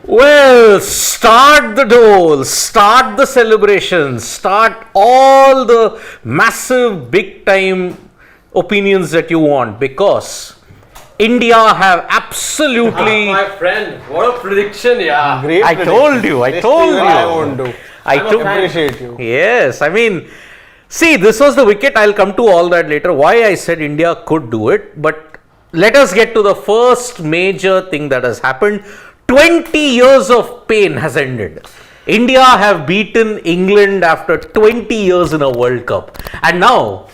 Well, start the dole, start the celebrations, start all the massive big time opinions that you want, because India have absolutely... My friend, what a prediction, yeah. Great I told you. I won't do. I appreciate you. Yes, I mean, see, this was the wicket. I'll come to all that later. Why I said India could do it, but let us get to the first major thing that has happened. 20 years of pain has ended. India have beaten England after 20 years in a World Cup. And now,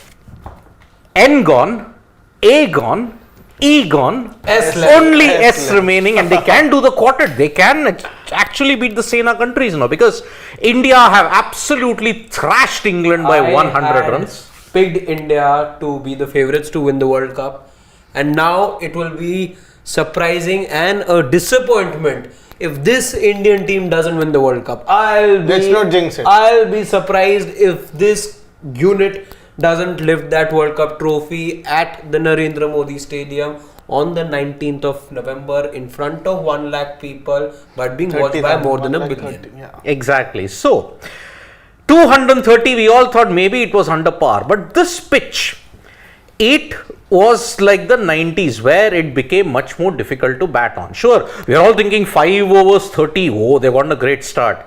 N gone, A gone, E gone, only S remaining, and they can do the quartet. They can actually beat the Sena countries now, because India have absolutely thrashed England by 100 runs. Picked India to be the favourites to win the World Cup, and now it will be surprising and a disappointment if this Indian team doesn't win the World Cup. Let's not jinx it. I'll be surprised if this unit doesn't lift that World Cup trophy at the Narendra Modi Stadium on the 19th of November in front of 1 lakh people, but being watched by more than a billion. Yeah. Exactly. So, 230, we all thought maybe it was under par, but this pitch, it was like the 90s where it became much more difficult to bat on. Sure, we are all thinking 5 overs 30, oh, they got a great start.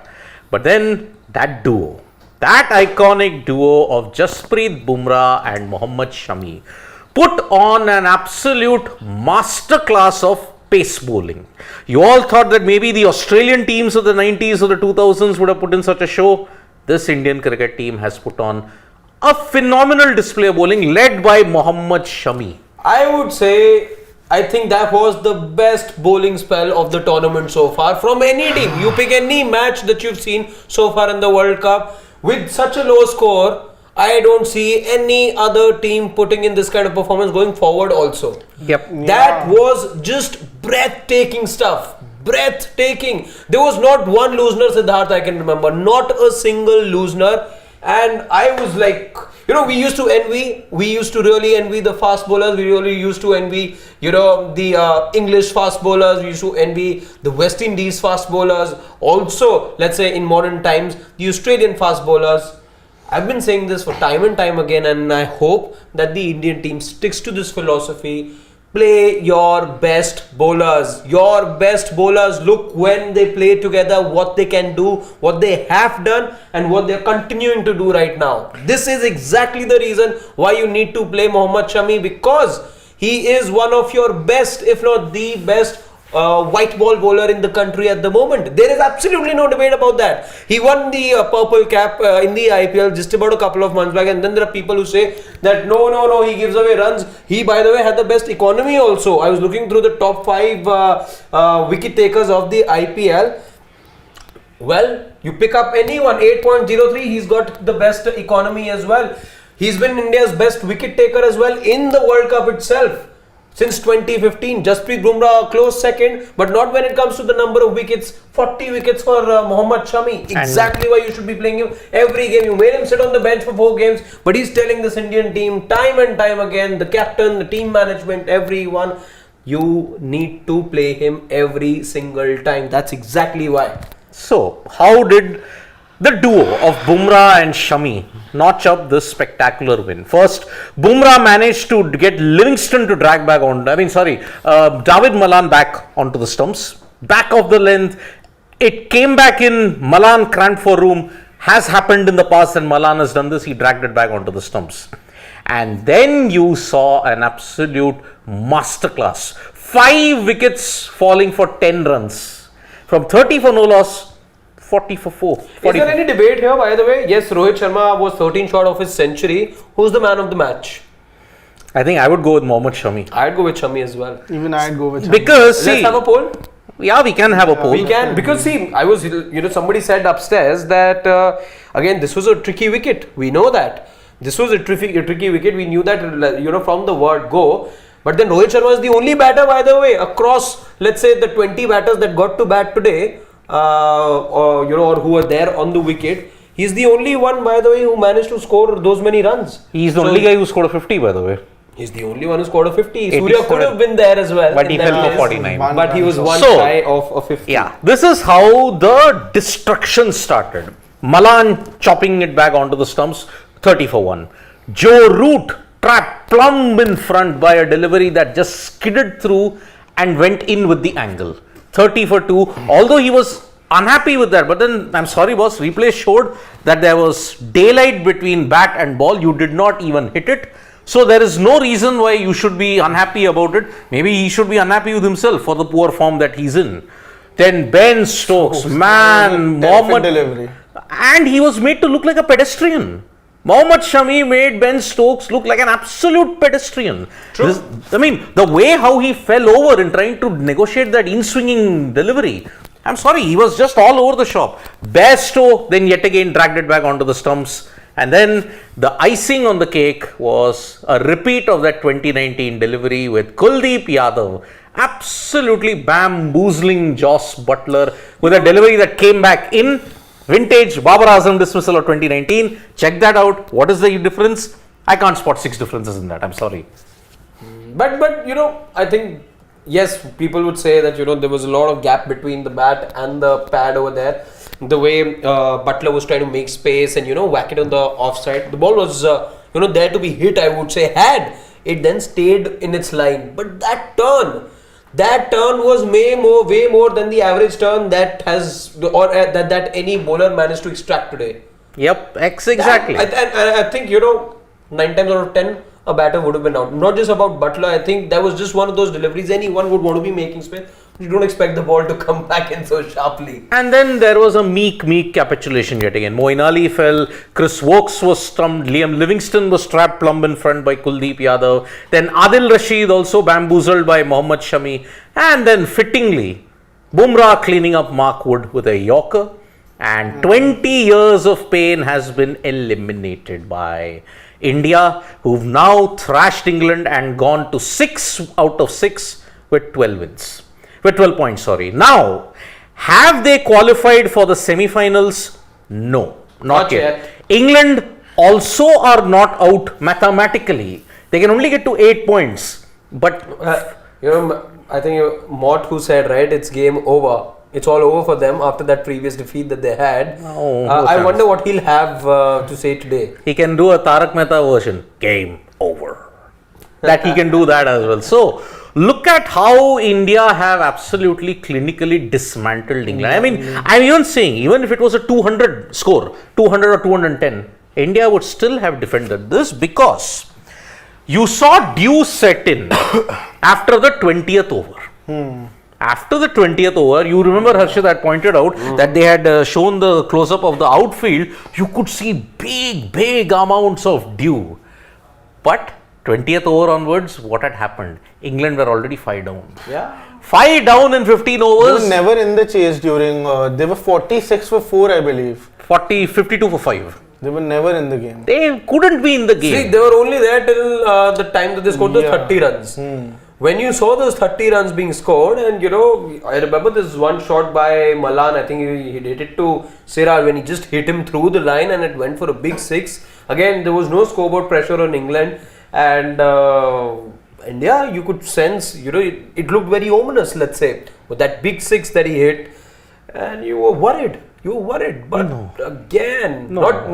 But then that duo, that iconic duo of Jasprit Bumrah and Mohammad Shami put on an absolute masterclass of pace bowling. You all thought that maybe the Australian teams of the 90s or the 2000s would have put in such a show. This Indian cricket team has put on a phenomenal display of bowling led by Mohammad Shami. I would say, I think that was the best bowling spell of the tournament so far from any team. You pick any match that you've seen so far in the World Cup with such a low score, I don't see any other team putting in this kind of performance going forward also. Yep. That was just breathtaking stuff. Breathtaking. There was not one loser, Siddharth, I can remember. Not a single loser. And I was like, we used to really envy the fast bowlers. We really used to envy, the English fast bowlers. We used to envy the West Indies fast bowlers. Also, let's say in modern times, the Australian fast bowlers. I've been saying this for time and time again, and I hope that the Indian team sticks to this philosophy. Play your best bowlers. Your best bowlers, look when they play together, what they can do, what they have done, and what they're continuing to do right now. This is exactly the reason why you need to play Mohammad Shami, because he is one of your best, if not the best, white ball bowler in the country at the moment. There is absolutely no debate about that. He won the purple cap in the IPL just about a couple of months back, and then there are people who say that no, he gives away runs. He, by the way, had the best economy also. I was looking through the top 5 wicket takers of the IPL. Well, you pick up anyone, 8.03, he's got the best economy as well. He's been India's best wicket taker as well in the World Cup itself. Since 2015, Jasprit Bumrah a close second, but not when it comes to the number of wickets. 40 wickets for Mohammad Shami. Exactly why you should be playing him every game. You made him sit on the bench for 4 games, but he's telling this Indian team time and time again, the captain, the team management, everyone, you need to play him every single time. That's exactly why. So, how did the duo of Bumrah and Shami notch up this spectacular win? First, Bumrah managed to get Livingston to drag back on, David Malan back onto the stumps, back of the length. It came back in, Malan cramped for room, has happened in the past, and Malan has done this, he dragged it back onto the stumps. And then you saw an absolute masterclass. 5 wickets falling for 10 runs. From 30 for no loss, 40 for 4. 40. Is there any debate here, by the way? Yes, Rohit Sharma was 13 short of his century. Who's the man of the match? I think I would go with Mohammad Shami. I'd go with Shami as well. Even I'd go with Shami. Because, Let's have a poll. Yeah, we can have a poll. We can, because see, I was, somebody said upstairs that, again, this was a tricky wicket. We know that. This was a tricky wicket. We knew that, from the word go. But then Rohit Sharma is the only batter, by the way, across, let's say, the 20 batters that got to bat today, or who were there on the wicket. He's the only one, by the way, who managed to score those many runs. He's the only guy who scored a 50, by the way. He's the only one who scored a 50. Surya could have been there as well. But he fell for 49. But he was one shy of a 50. Yeah, this is how the destruction started. Malan chopping it back onto the stumps, 30 for 1. Joe Root trapped plumb in front by a delivery that just skidded through and went in with the angle, 30 for 2. Although he was unhappy with that, but then I'm sorry boss, replay showed that there was daylight between bat and ball. You did not even hit it. So there is no reason why you should be unhappy about it. Maybe he should be unhappy with himself for the poor form that he's in. Then Ben Stokes, man, Mohammad delivery. And he was made to look like a pedestrian. Mohammad Shami made Ben Stokes look like an absolute pedestrian. True. The way how he fell over in trying to negotiate that in-swinging delivery. I'm sorry, he was just all over the shop. Bairstow then yet again dragged it back onto the stumps. And then the icing on the cake was a repeat of that 2019 delivery with Kuldeep Yadav absolutely bamboozling Joss Butler with a delivery that came back in vintage Babar Azam dismissal of 2019. Check that out. What is the difference? I can't spot 6 differences in that. I'm sorry. But I think yes, people would say that there was a lot of gap between the bat and the pad over there. The way Butler was trying to make space and whack it on the offside. The ball was there to be hit. I would say had it then stayed in its line. But that turn was way more than the average turn that that any bowler managed to extract today. Yep, exactly. I think 9 times out of 10 a batter would have been out. Not just about Butler. I think that was just one of those deliveries anyone would want to be making space. You don't expect the ball to come back in so sharply. And then there was a meek capitulation yet again. Moeen Ali fell, Chris Wokes was stumped, Liam Livingston was trapped plumb in front by Kuldeep Yadav. Then Adil Rashid also bamboozled by Mohammad Shami. And then fittingly, Bumrah cleaning up Mark Wood with a Yorker. And 20 years of pain has been eliminated by India, who've now thrashed England and gone to 6 out of 6 with 12 wins. With 12 points, sorry. Now, have they qualified for the semifinals? No, not yet. England also are not out mathematically. They can only get to 8 points. But I think Mott who said, right, it's game over. It's all over for them after that previous defeat that they had. I wonder what he'll have to say today. He can do a Tarak Mehta version. Game over. That he can do that as well. So, look at how India have absolutely clinically dismantled England. I mean, I'm even saying, even if it was a 200 score, 200 or 210, India would still have defended this because you saw dew set in after the 20th over. After the 20th over, you remember Harshit had pointed out that they had shown the close-up of the outfield. You could see big amounts of dew. But 20th over onwards, what had happened? England were already 5 down. Yeah. 5 down in 15 overs. They were never in the chase during, they were 46 for 4, I believe. 52 for 5. They were never in the game. They couldn't be in the game. See, they were only there till the time that they scored the 30 runs. When you saw those 30 runs being scored, and I remember this one shot by Malan, I think he hit it to Siraj when he just hit him through the line and it went for a big 6. Again, there was no scoreboard pressure on England, and India, you could sense, it looked very ominous, let's say, with that big 6 that he hit, and you were worried. But again, not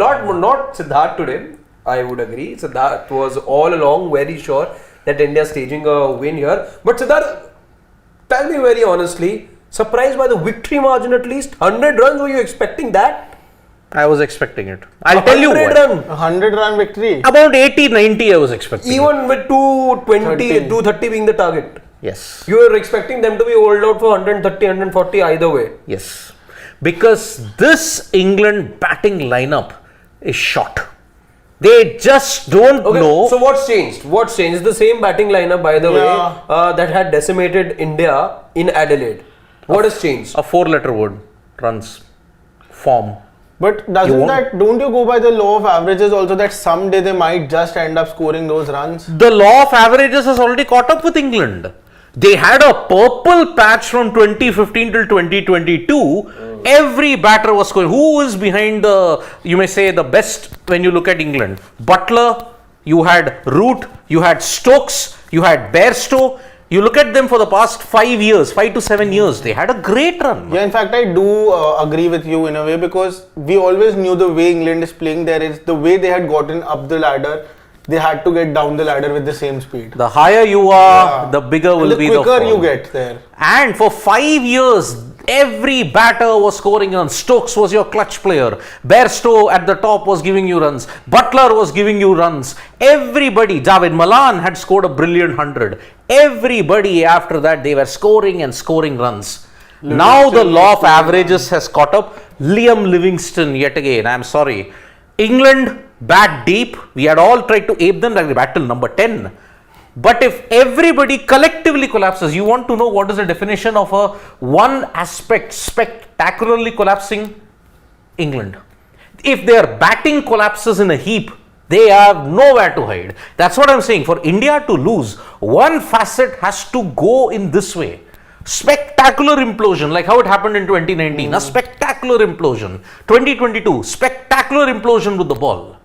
Siddharth today, I would agree. Siddharth was all along very sure that India is staging a win here. But Siddharth, tell me very honestly, surprised by the victory margin at least? 100 runs, were you expecting that? I was expecting it. I'll tell you what. 100 run victory. About 80-90 I was expecting. Even with 230 being the target. Yes. You were expecting them to be holed out for 130, 140 either way. Yes. Because this England batting lineup is shot. They just don't know. So what's changed? It's the same batting lineup, by the way, that had decimated India in Adelaide. What has changed? A 4-letter word. Runs. Form. But don't you go by the law of averages also that someday they might just end up scoring those runs? The law of averages has already caught up with England. They had a purple patch from 2015 till 2022. Every batter was scoring. Who is behind the, you may say, the best when you look at England? Butler, you had Root, you had Stokes, you had Bairstow. You look at them for the past 5 years, 5 to 7 years, they had a great run. Yeah, in fact, I do agree with you in a way, because we always knew the way England is playing there is the way they had gotten up the ladder, they had to get down the ladder with the same speed. The higher you are, the bigger will be the quicker fall. you get there. And for 5 years, every batter was scoring runs. Stokes was your clutch player. Bairstow at the top was giving you runs. Butler was giving you runs. Everybody, Javed Malan had scored a brilliant 100. Everybody after that, they were scoring and scoring runs. Now the law of averages has caught up. Liam Livingstone yet again, I'm sorry. England bat deep. We had all tried to ape them like they bat till number 10. But if everybody collectively collapses, you want to know what is the definition of a one aspect spectacularly collapsing? England. If their batting collapses in a heap, they have nowhere to hide. That's what I'm saying. For India to lose, one facet has to go in this way. Spectacular implosion, like how it happened in 2019. A spectacular implosion. 2022, spectacular implosion with the ball.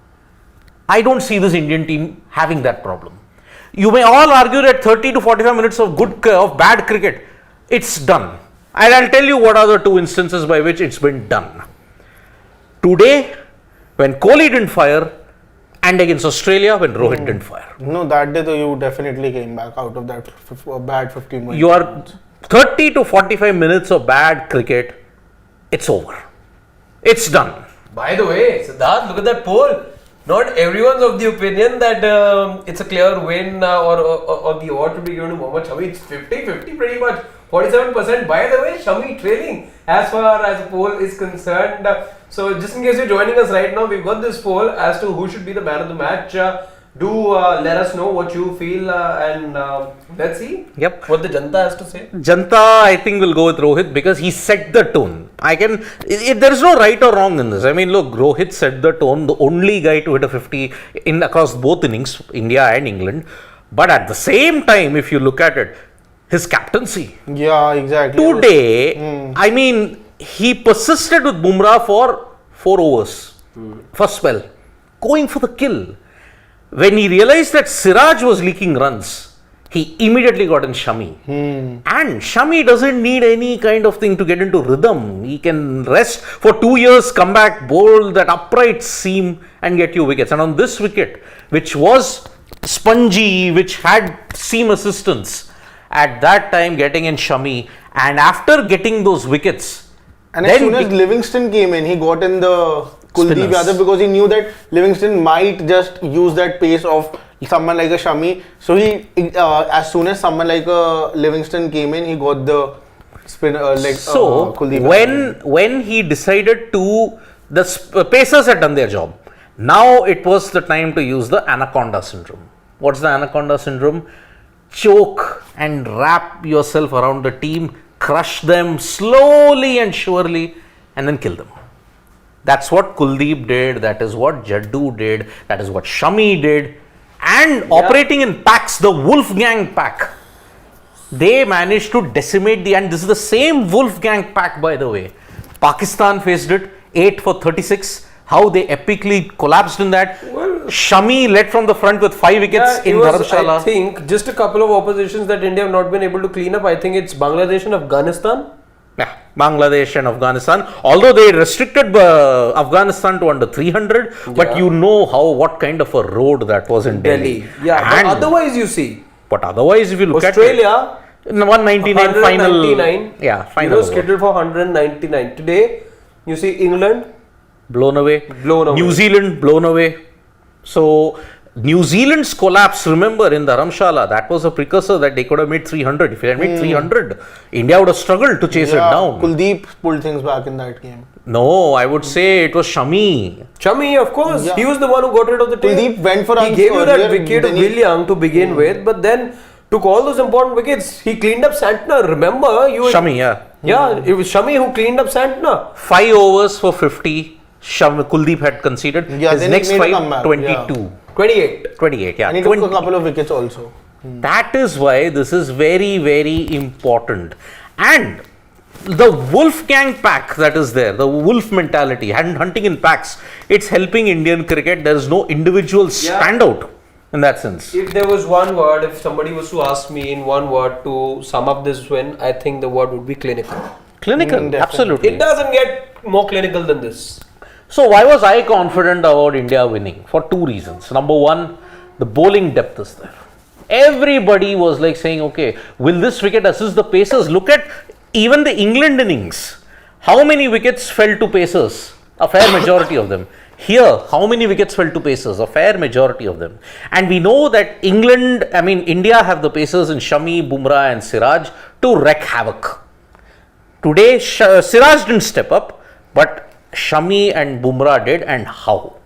I don't see this Indian team having that problem. You may all argue that 30 to 45 minutes of bad cricket, it's done. And I'll tell you what are the two instances by which it's been done. Today, when Kohli didn't fire, and against Australia, when Rohit didn't fire. No, that day though, you definitely came back out of that bad 15 minutes. You are 30 to 45 minutes of bad cricket, it's over. It's done. By the way, Siddharth, look at that poll. Not everyone's of the opinion that it's a clear win or the award to be given to Mohammad Shami. It's 50-50 pretty much. 47%. By the way, Shami trailing as far as the poll is concerned. So just in case you're joining us right now, we've got this poll as to who should be the man of the match. Do let us know what you feel and let's see what the Janta has to say. Janta, I think, will go with Rohit because he set the tone. There is no right or wrong in this. I mean, look, Rohit set the tone, the only guy to hit a 50 across both innings, India and England. But at the same time, if you look at it, his captaincy. Yeah, exactly. Today, I mean, he persisted with Bumrah for 4 overs. First spell. Going for the kill. When he realized that Siraj was leaking runs, he immediately got in Shami. And Shami doesn't need any kind of thing to get into rhythm. He can rest for 2 years, come back, bowl that upright seam and get you wickets. And on this wicket, which was spongy, which had seam assistance, at that time getting in Shami, and after getting those wickets, and as soon as Livingstone came in, he got in the Kuldeep Yadav because he knew that Livingstone might just use that pace of someone like a Shami. So he, as soon as someone like a Livingstone came in, he got the spin Kuldeep Yadav. When he decided to, the Pacers had done their job. Now it was the time to use the Anaconda syndrome. What's the Anaconda syndrome? Choke and wrap yourself around the team, crush them slowly and surely, and then kill them. That's what Kuldeep did, that is what Jaddu did, that is what Shami did. And operating in packs, the Wolfgang pack, they managed to decimate and this is the same Wolfgang pack, by the way. Pakistan faced it, 8 for 36. How they epically collapsed in that. Shami led from the front with 5 wickets in Dharamshala. I think just a couple of oppositions that India have not been able to clean up. I think it's Bangladesh and Afghanistan. Yeah, Bangladesh and Afghanistan. Although they restricted Afghanistan to under 300, but you know what kind of a road that was in Delhi. Yeah, but otherwise you see. But otherwise, if you look Australia, at 199 final. Yeah, final. Scheduled for 199. Today, you see England. Blown away. New Zealand blown away. So New Zealand's collapse, remember, in Dharamshala, that was a precursor that they could have made 300. If they had made 300, India would have struggled to chase it down. Kuldeep pulled things back in that game. No, I would say it was Shami. Shami, of course. Yeah. He was the one who got rid of the team. Kuldeep went for He gave you that wicket to Will Young to begin with, but then took all those important wickets. He cleaned up Santner. Remember? Shami, yeah. Yeah, it was Shami who cleaned up Santner. 5 overs for 50. Kuldeep had conceded. His next 5, 22. 28, yeah. And he took a couple of wickets also. That is why this is very, very important. And the Wolfgang pack that is there, the wolf mentality, and hunting in packs, it's helping Indian cricket. There is no individual standout. in that sense. If there was one word, if somebody was to ask me in one word to sum up this win, I think the word would be clinical. Clinical, definitely. absolutely. It doesn't get more clinical than this. So why was I confident about India winning? For two reasons. Number one, the bowling depth is there. Everybody was like saying, okay, will this wicket assist the pacers? Look at even the England innings. How many wickets fell to pacers? A fair majority of them. Here, how many wickets fell to pacers? A fair majority of them. And we know that India have the pacers in Shami, Bumrah and Siraj to wreak havoc. Today, Siraj didn't step up, but Shami and Bumrah did, and how?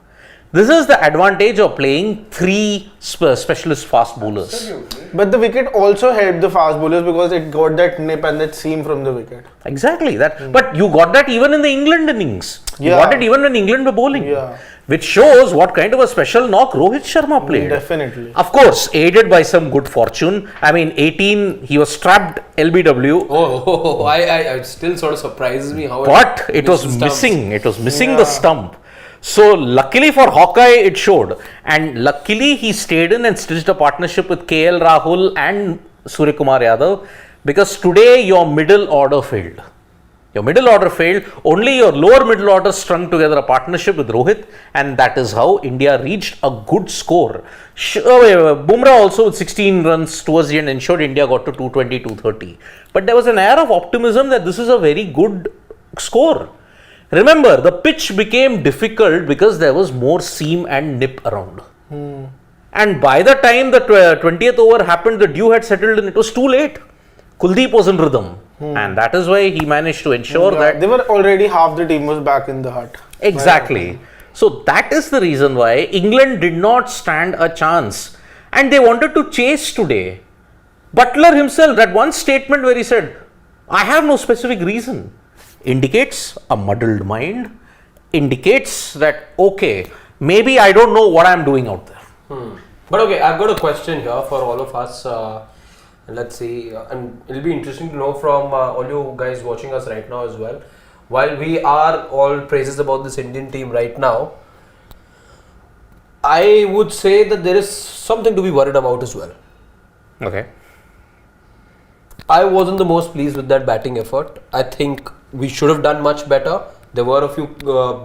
This is the advantage of playing three specialist fast bowlers. But the wicket also helped the fast bowlers because it got that nip and that seam from the wicket. Exactly that. But you got that even in the England innings. You Yeah. got it even when England were bowling. Yeah. Which shows what kind of a special knock Rohit Sharma played. Definitely. Of course, aided by some good fortune. 18, he was strapped LBW. I still sort of surprises me how. But it was missed the stumps. missing. It was missing the stump. So luckily for Hawkeye, it showed. And luckily he stayed in and stitched a partnership with KL Rahul and Suryakumar Yadav. Because today your middle order failed. Your middle order failed. Only your lower middle order strung together a partnership with Rohit. And that is how India reached a good score. Bumrah also with 16 runs towards the end ensured India got to 220, 230. But there was an air of optimism that this is a very good score. Remember, the pitch became difficult because there was more seam and nip around. And by the time the 20th over happened, the dew had settled and it was too late. Kuldeep was in rhythm. And that is why he managed to ensure that. They were already half the team was back in the hut. Exactly. So that is the reason why England did not stand a chance. And they wanted to chase today. Butler himself, that one statement where he said, I have no specific reason, indicates a muddled mind, indicates that, okay, maybe I don't know what I'm doing out there. But okay, I've got a question here for all of us. Let's see, and it'll be interesting to know from all you guys watching us right now as well. While we are all praises about this Indian team right now, I would say that there is something to be worried about as well. Okay. I wasn't the most pleased with that batting effort. I think we should have done much better. There were a few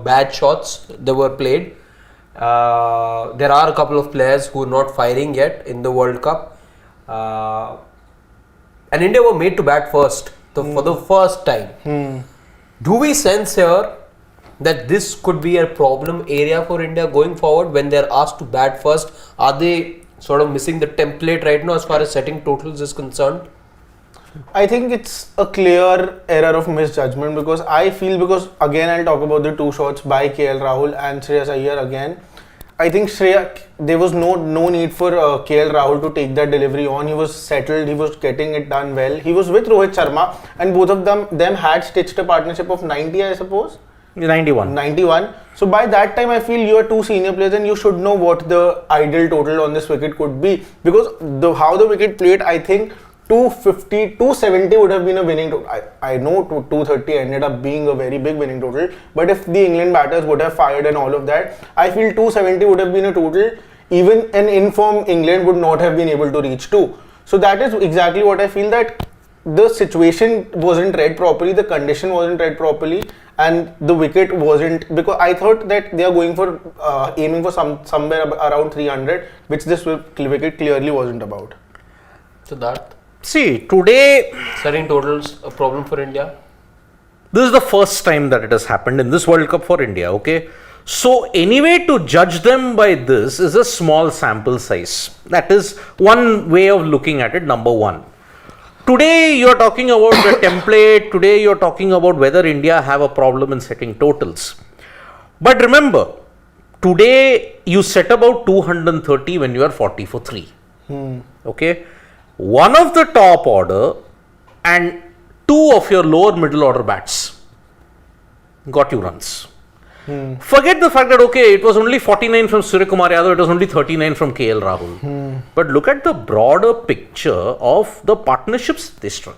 bad shots that were played. There are a couple of players who are not firing yet in the World Cup. And India were made to bat first for the first time. Do we sense here that this could be a problem area for India going forward when they're asked to bat first? Are they sort of missing the template right now as far as setting totals is concerned? I think it's a clear error of misjudgment because I feel, because again I'll talk about the two shots by KL Rahul and Shreyas Iyer again. I think there was no need for KL Rahul to take that delivery on. He was settled, he was getting it done well. He was with Rohit Sharma and both of them had stitched a partnership of 90, I suppose. 91. So by that time I feel you are two senior players and you should know what the ideal total on this wicket could be, because how the wicket played, I think 250, 270 would have been a winning total. I know 230 ended up being a very big winning total, but if the England batters would have fired and all of that, I feel 270 would have been a total even an in-form England would not have been able to reach to. So that is exactly what I feel, that the situation wasn't read properly, the condition wasn't read properly, and the wicket wasn't, because I thought that they are going for aiming for somewhere around 300, which this wicket clearly wasn't about. So that. See, today, Setting totals a problem for India? this is the first time that it has happened in this World Cup for India, okay? So, anyway, to judge them by this is a small sample size. That is one way of looking at it, number one. Today, you are talking about the template. Today, you are talking about whether India have a problem in setting totals. But remember, today, you set about 230 when you are 40 for 3. Okay? One of the top order and two of your lower middle order bats got you runs. Forget the fact that, okay, it was only 49 from Suryakumar Yadav, it was only 39 from KL Rahul. But look at the broader picture of the partnerships they struck.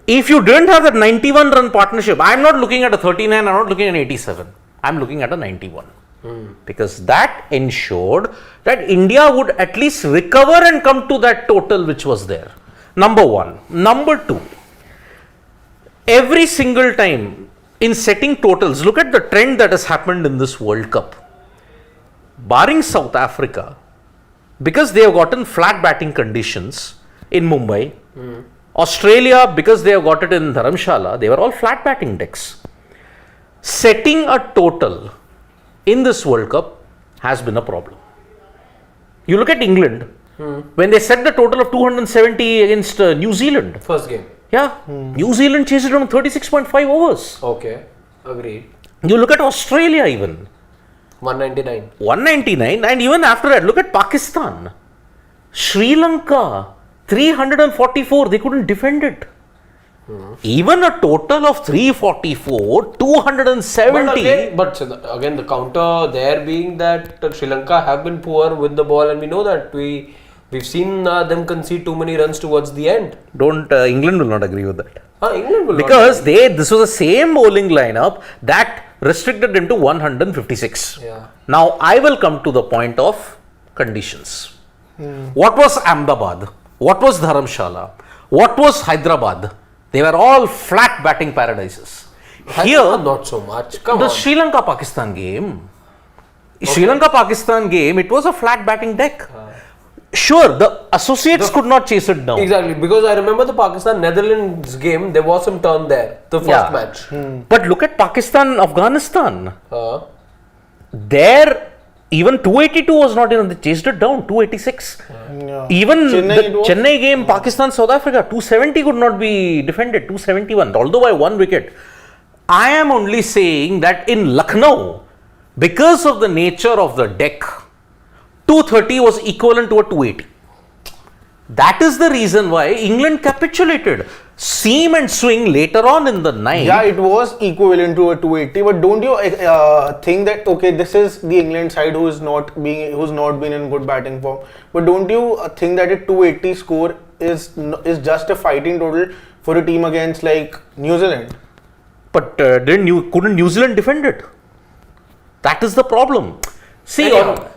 If you didn't have that 91 run partnership, I'm not looking at a 39, I'm not looking at an 87. I'm looking at a 91. Because that ensured that India would at least recover and come to that total which was there. Number one. Number two, every single time in setting totals, look at the trend that has happened in this World Cup. Barring South Africa, because they have gotten flat batting conditions in Mumbai, Australia, because they have got it in Dharamshala, they were all flat batting decks. Setting a total in this World Cup has been a problem. You look at England, when they set the total of 270 against New Zealand. First game. Yeah, New Zealand chased it on 36.5 overs. Okay, agreed. You look at Australia even. 199. 199, and even after that, look at Pakistan. Sri Lanka, 344, they couldn't defend it. Even a total of 344, 270. But again, the counter there being that Sri Lanka have been poor with the ball, and we know that we've seen them concede too many runs towards the end. England will not agree with that. England will because this was the same bowling lineup that restricted them to 156. Yeah. Now I will come to the point of conditions. What was Ahmedabad? What was Dharamshala? What was Hyderabad? They were all flat batting paradises. Here, not so much. Come the on. Sri Lanka-Pakistan game. Sri Lanka-Pakistan game, it was a flat batting deck. Sure, the associates could not chase it down. Exactly, because I remember the Pakistan-Netherlands game, there was some turn there, the first match. But look at Pakistan-Afghanistan. There, even 282 was not enough. They chased it down, 286. Even the Chennai game, Pakistan-South Africa, 270 could not be defended, 271, although by one wicket. I am only saying that in Lucknow, because of the nature of the deck, 230 was equivalent to a 280. That is the reason why England capitulated. Seam and swing later on in the night. Yeah, it was equivalent to a 280. But don't you think that this is the England side who's not been in good batting form? But don't you think that a 280 score is just a fighting total for a team against like New Zealand? But couldn't New Zealand defend it? That is the problem. See,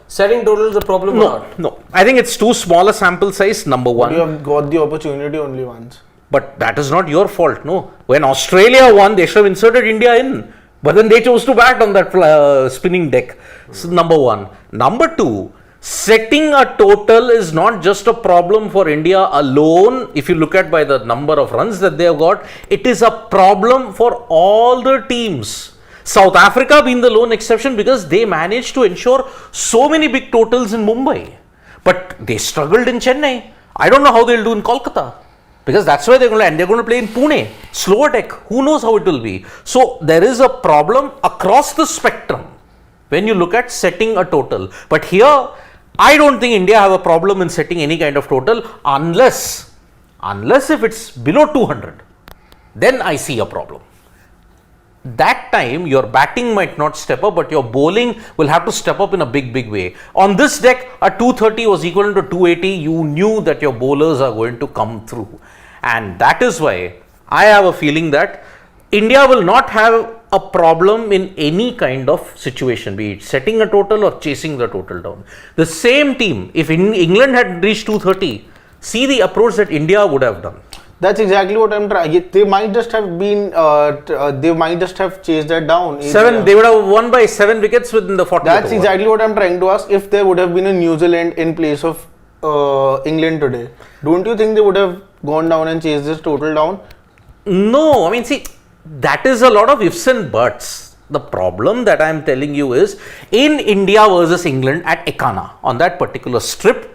setting total is a problem or not? No. I think it's too small a sample size, number one. You have got the opportunity only once. But that is not your fault, no. When Australia won, they should have inserted India in. But then they chose to bat on that spinning deck. So, number one. Number two, setting a total is not just a problem for India alone. If you look at by the number of runs that they have got, it is a problem for all the teams. South Africa being the lone exception because they managed to ensure so many big totals in Mumbai. But they struggled in Chennai. I don't know how they'll do in Kolkata. Because that's why they're going to play in Pune. Slower deck. Who knows how it will be. So there is a problem across the spectrum when you look at setting a total. But here, I don't think India have a problem in setting any kind of total unless if it's below 200. Then I see a problem. That time your batting might not step up, but your bowling will have to step up in a big way. On this deck, a 230 was equivalent to 280. You knew that your bowlers are going to come through. And that is why I have a feeling that India will not have a problem in any kind of situation, be it setting a total or chasing the total down. The same team, if England had reached 230, see the approach that India would have done. That's exactly what I'm trying. They might just have been. They might just have chased that down. They would have won by 7 wickets within the 40th That's over. exactly what I'm trying to ask. If there would have been a New Zealand in place of England today, don't you think they would have gone down and chased this total down? No, I mean, see, that is a lot of ifs and buts. The problem that I'm telling you is in India versus England at Ekana on that particular strip.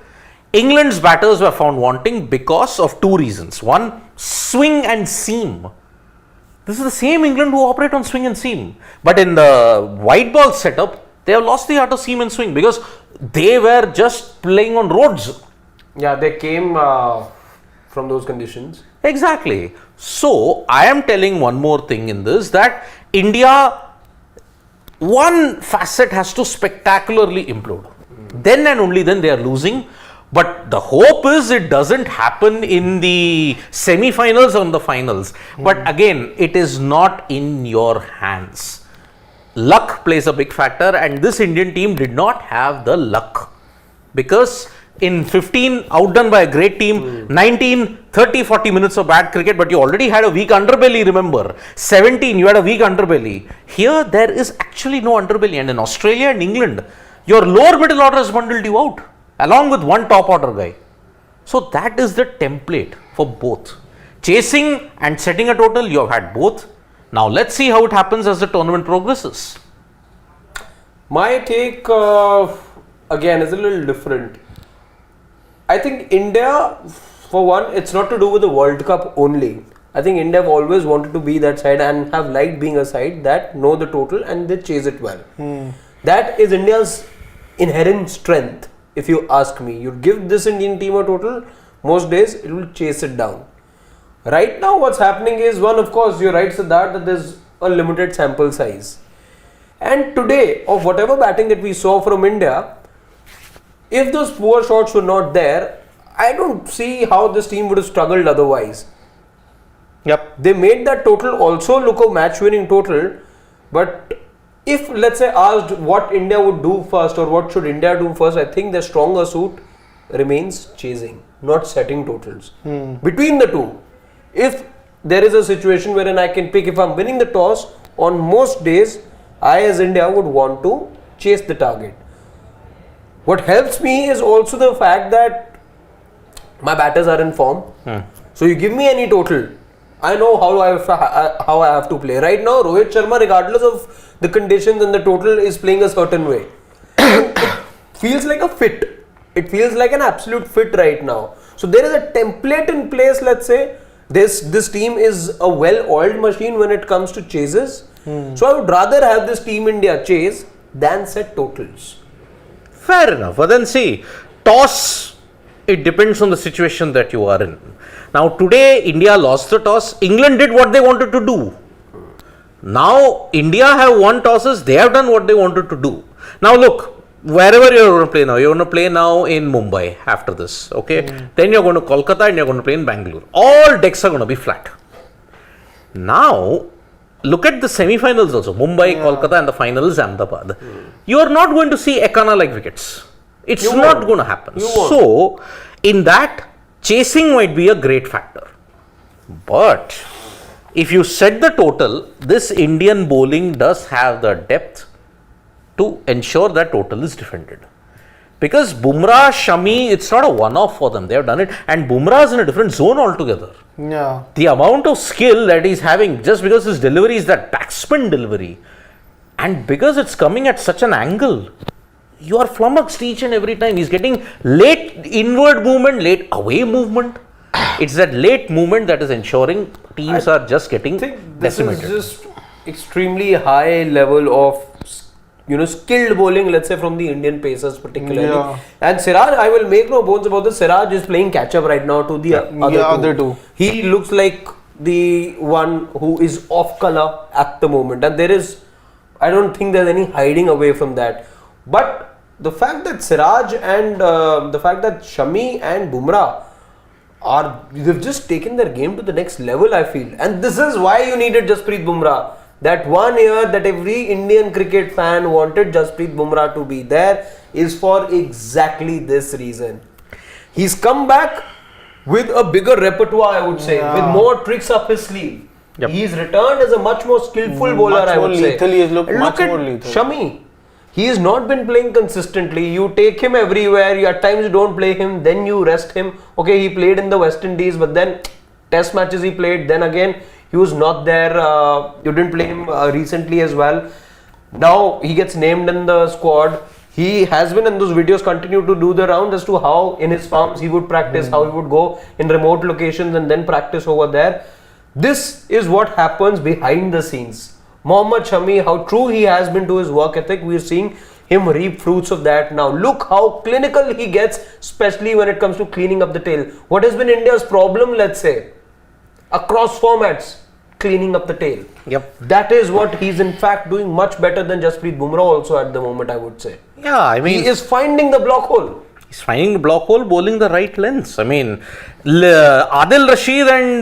England's batters were found wanting because of two reasons. One, swing and seam. This is the same England who operate on swing and seam. But in the white ball setup, they have lost the art of seam and swing because they were just playing on roads. Yeah, they came from those conditions. Exactly. So, I am telling one more thing in this, that India, one facet has to spectacularly implode. Then and only then they are losing. But the hope is it doesn't happen in the semi-finals or the finals. But again, it is not in your hands. luck plays a big factor, and this Indian team did not have the luck because in 15 outdone by a great team, 19, 30, 40 minutes of bad cricket, but you already had a weak underbelly, remember. 17, you had a weak underbelly. Here, there is actually no underbelly, and in Australia and England, your lower middle order has bundled you out, along with one top order guy. So that is the template for both. Chasing and setting a total, you have had both. Now let's see how it happens as the tournament progresses. My take, again, is a little different. I think India, for one, it's not to do with the World Cup only. I think India have always wanted to be that side and have liked being a side that know the total and they chase it well. That is India's inherent strength, if you ask me. You give this Indian team a total, most days it will chase it down. Right now what's happening is, one, of course, you're right, Siddharth, that there's a limited sample size. And today, of whatever batting that we saw from India, if those poor shots were not there, I don't see how this team would have struggled otherwise. Yep. They made that total also look a match-winning total, but if, let's say, asked what India would do first or what should India do first, I think their stronger suit remains chasing, not setting totals. Between the two, if there is a situation wherein I can pick, if I'm winning the toss, on most days, I as India would want to chase the target. What helps me is also the fact that my batters are in form. So you give me any total, I know how I have to play. Right now, Rohit Sharma, regardless of the conditions and the total, is playing a certain way. It feels like a fit. It feels like an absolute fit right now. So there is a template in place, let's say. This team is a well-oiled machine when it comes to chases. So I would rather have this Team India chase than set totals. Fair enough. But then see, toss, it depends on the situation that you are in. Now today, India lost the toss. England did what they wanted to do. Now, India have won tosses. They have done what they wanted to do. Now look, wherever you're going to play now, you're going to play now in Mumbai after this. Okay. Then you're going to Kolkata and you're going to play in Bangalore. All decks are going to be flat. Now, look at the semi-finals also. Mumbai, Kolkata, and the final is Ahmedabad. You are not going to see Ekana like wickets. It's not going to happen. So, in that, chasing might be a great factor. But, if you set the total, this Indian bowling does have the depth to ensure that total is defended. Because Bumrah, Shami, it's not a one-off for them. They have done it. And Bumrah is in a different zone altogether. Yeah. The amount of skill that he's having, just because his delivery is that backspin delivery, and because it's coming at such an angle, you are flummoxed each and every time. He's getting late inward movement, late away movement. It's that late movement that is ensuring teams are just getting decimated. This is just extremely high level of skilled bowling, let's say, from the Indian pacers particularly. Yeah. And Siraj, I will make no bones about this, Siraj is playing catch up right now to the other two. He looks like the one who is off color at the moment, and I don't think there's any hiding away from that. But the fact that Siraj and the fact that Shami and Bumrah they've just taken their game to the next level, I feel. And this is why you needed Jasprit Bumrah. That 1 year that every Indian cricket fan wanted Jasprit Bumrah to be there is for exactly this reason. He's come back with a bigger repertoire, I would say, with more tricks up his sleeve. Yep. He's returned as a much more skillful bowler, I would say. He has looked Look at more lethal. Shami. He has not been playing consistently. You take him everywhere. At times you don't play him, then you rest him. Okay, he played in the West Indies, but then test matches he played. Then again, he was not there. You didn't play him recently as well. Now he gets named in the squad. He has been in those videos, continue to do the rounds as to how in his farms he would practice, how he would go in remote locations and then practice over there. This is what happens behind the scenes. Mohammad Shami, how true he has been to his work ethic, we are seeing him reap fruits of that now. Look how clinical he gets, especially when it comes to cleaning up the tail. What has been India's problem, let's say, across formats? Cleaning up the tail. Yep. That is what he's in fact doing much better than Jasprit Bumrah also at the moment, I would say. Yeah, I mean, he is finding the block hole. He's finding the block hole, bowling the right lengths. I mean, Adil Rashid and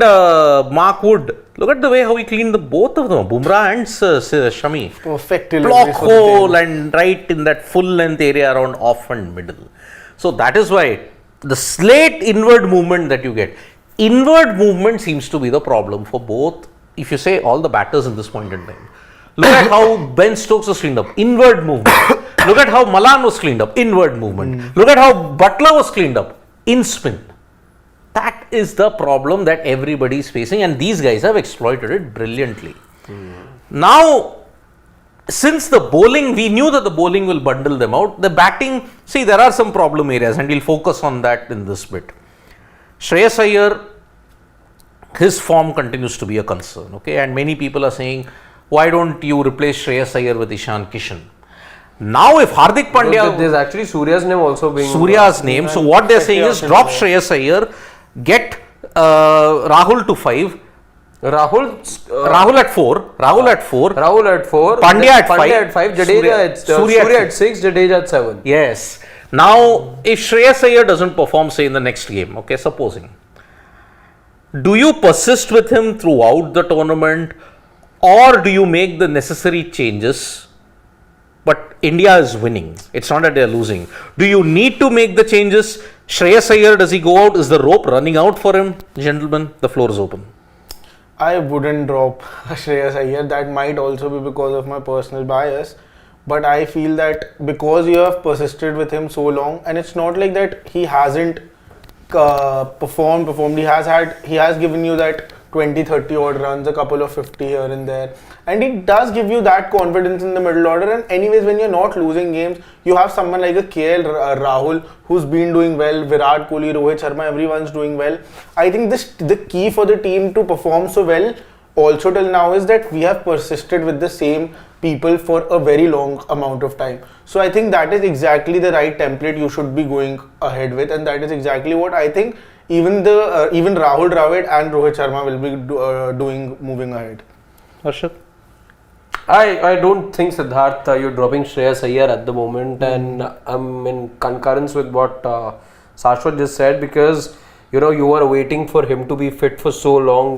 Mark Wood, Look at the way how he cleaned the both of them, Bumrah and Shami. Perfect Block hole and right in that full length area around off and middle. So that is why the slate inward movement that you get, inward movement seems to be the problem for both, if you say all the batters in this point in time. Look at how Ben Stokes was cleaned up, inward movement. Look at how Malan was cleaned up, inward movement. Look at how Butler was cleaned up, in spin. That is the problem that everybody is facing, and these guys have exploited it brilliantly. Now, since the bowling, we knew that the bowling will bundle them out. The batting, see, there are some problem areas, and we'll focus on that in this bit. Shreyas Iyer, his form continues to be a concern, okay? And many people are saying, why don't you replace Shreyas Iyer with Ishan Kishan? Now, if Hardik Pandya, there's actually Surya's name also being Surya's name. So what they're saying is drop Shreyas Iyer, get Rahul to 5. Rahul at 4. Pandya at 5. Jadeja Surya at 6. Jadeja at 7. Yes. Now, if Shreyas Iyer doesn't perform, say in the next game, okay, supposing, do you persist with him throughout the tournament, or do you make the necessary changes? But India is winning. It's not that they're losing. Do you need to make the changes? Shreyas Iyer, does he go out? Is the rope running out for him? Gentlemen, the floor is open. I wouldn't drop Shreyas Iyer. That might also be because of my personal bias. But I feel that because you have persisted with him so long, and it's not like that he hasn't performed. He has given you that 20-30 odd runs, a couple of 50 here and there, and it does give you that confidence in the middle order. And anyways, when you're not losing games, you have someone like a KL Rahul who's been doing well, Virat Kohli, Rohit Sharma, everyone's doing well. I think the key for the team to perform so well also till now is that we have persisted with the same people for a very long amount of time. So I think that is exactly the right template you should be going ahead with, and that is exactly what I think even Rahul Dravid and Rohit Sharma will be doing moving ahead. Harshad? I don't think, Siddharth, you're dropping Shreyas Iyer at the moment, and I'm in concurrence with what Shashwat just said, because you were waiting for him to be fit for so long.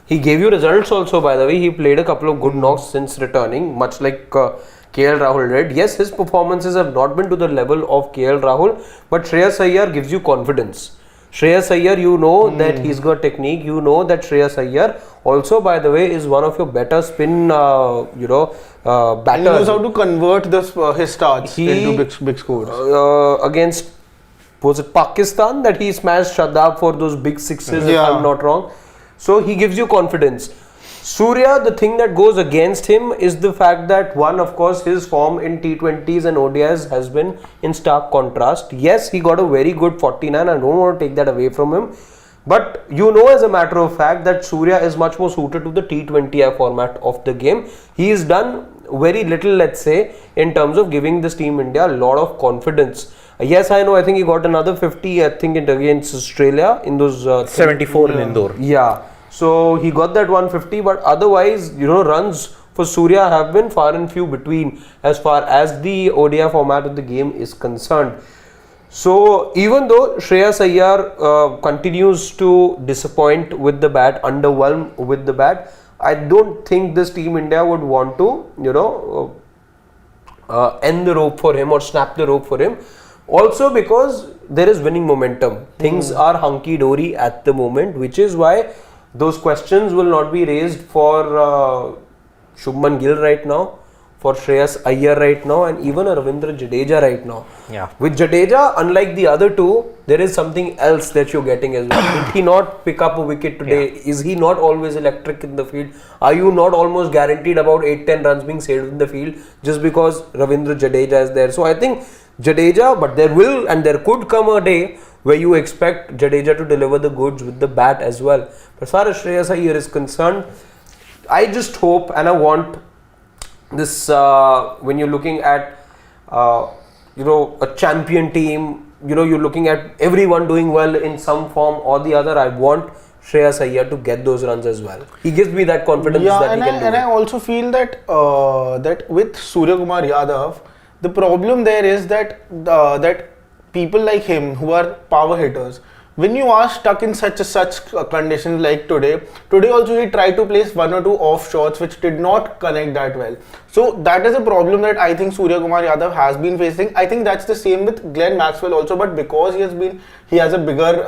He gave you results also, by the way. He played a couple of good knocks since returning, much like KL Rahul did. Yes, his performances have not been to the level of KL Rahul, but Shreyas Iyer gives you confidence. Shreyas Iyer, that he's got technique. That Shreyas Iyer also, by the way, is one of your better spin, batters. And he knows how to convert his starts into big scores. Against, was it Pakistan that he smashed Shadab for those big sixes, if I'm not wrong. So he gives you confidence. Surya, the thing that goes against him is the fact that, one, of course, his form in T20s and ODIs has been in stark contrast. Yes, he got a very good 49. I don't want to take that away from him. But as a matter of fact, that Surya is much more suited to the T20I format of the game. He has done very little, let's say, in terms of giving this Team India a lot of confidence. Yes, I know. I think he got another 50, I think, against Australia in those 74 in Indore. Yeah. So he got that 150, but otherwise, runs for Surya have been far and few between as far as the ODI format of the game is concerned. So even though Shreyas Iyer continues to disappoint with the bat, underwhelm with the bat, I don't think this Team India would want to, end the rope for him or snap the rope for him. Also because there is winning momentum. Things are hunky-dory at the moment, which is why those questions will not be raised for Shubman Gill right now, for Shreyas Iyer right now, and even Ravindra Jadeja right now. Yeah. With Jadeja, unlike the other two, there is something else that you're getting as well. Did he not pick up a wicket today? Yeah. Is he not always electric in the field? Are you not almost guaranteed about 8-10 runs being saved in the field just because Ravindra Jadeja is there? So I think Jadeja, but there could come a day where you expect Jadeja to deliver the goods with the bat as well. But as far as Shreyas Iyer is concerned, I just hope and I want this, when you're looking at, a champion team, you're looking at everyone doing well in some form or the other, I want Shreyas Iyer to get those runs as well. He gives me that confidence that he can do. And I also feel that that with Suryakumar Yadav, the problem there is that that people like him who are power hitters when you are stuck in such conditions like today also he tried to place 1 or 2 off shots which did not connect that well. So that is a problem that I think Suryakumar Yadav has been facing. I think that's the same with Glenn Maxwell also, but because he has a bigger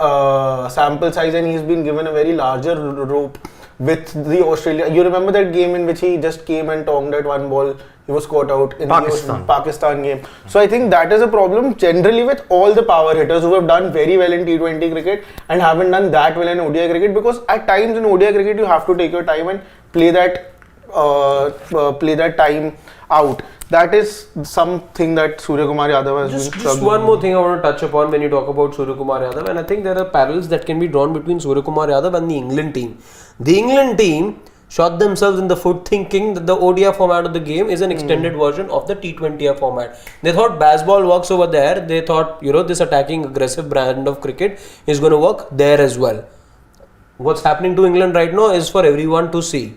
sample size and he's been given a very larger rope with the Australia. You remember that game in which he just came and tonged at one ball, he was caught out in the Pakistan game. So I think that is a problem generally with all the power hitters who have done very well in T20 cricket and haven't done that well in ODI cricket, because at times in ODI cricket you have to take your time and play that time out. That is something that Suryakumar Yadav has been Just one more thing I want to touch upon when you talk about Suryakumar Yadav, and I think there are parallels that can be drawn between Suryakumar Yadav and the England team. The England team shot themselves in the foot thinking that the ODI format of the game is an extended version of the T20 format. They thought baseball works over there. They thought, this attacking aggressive brand of cricket is going to work there as well. What's happening to England right now is for everyone to see.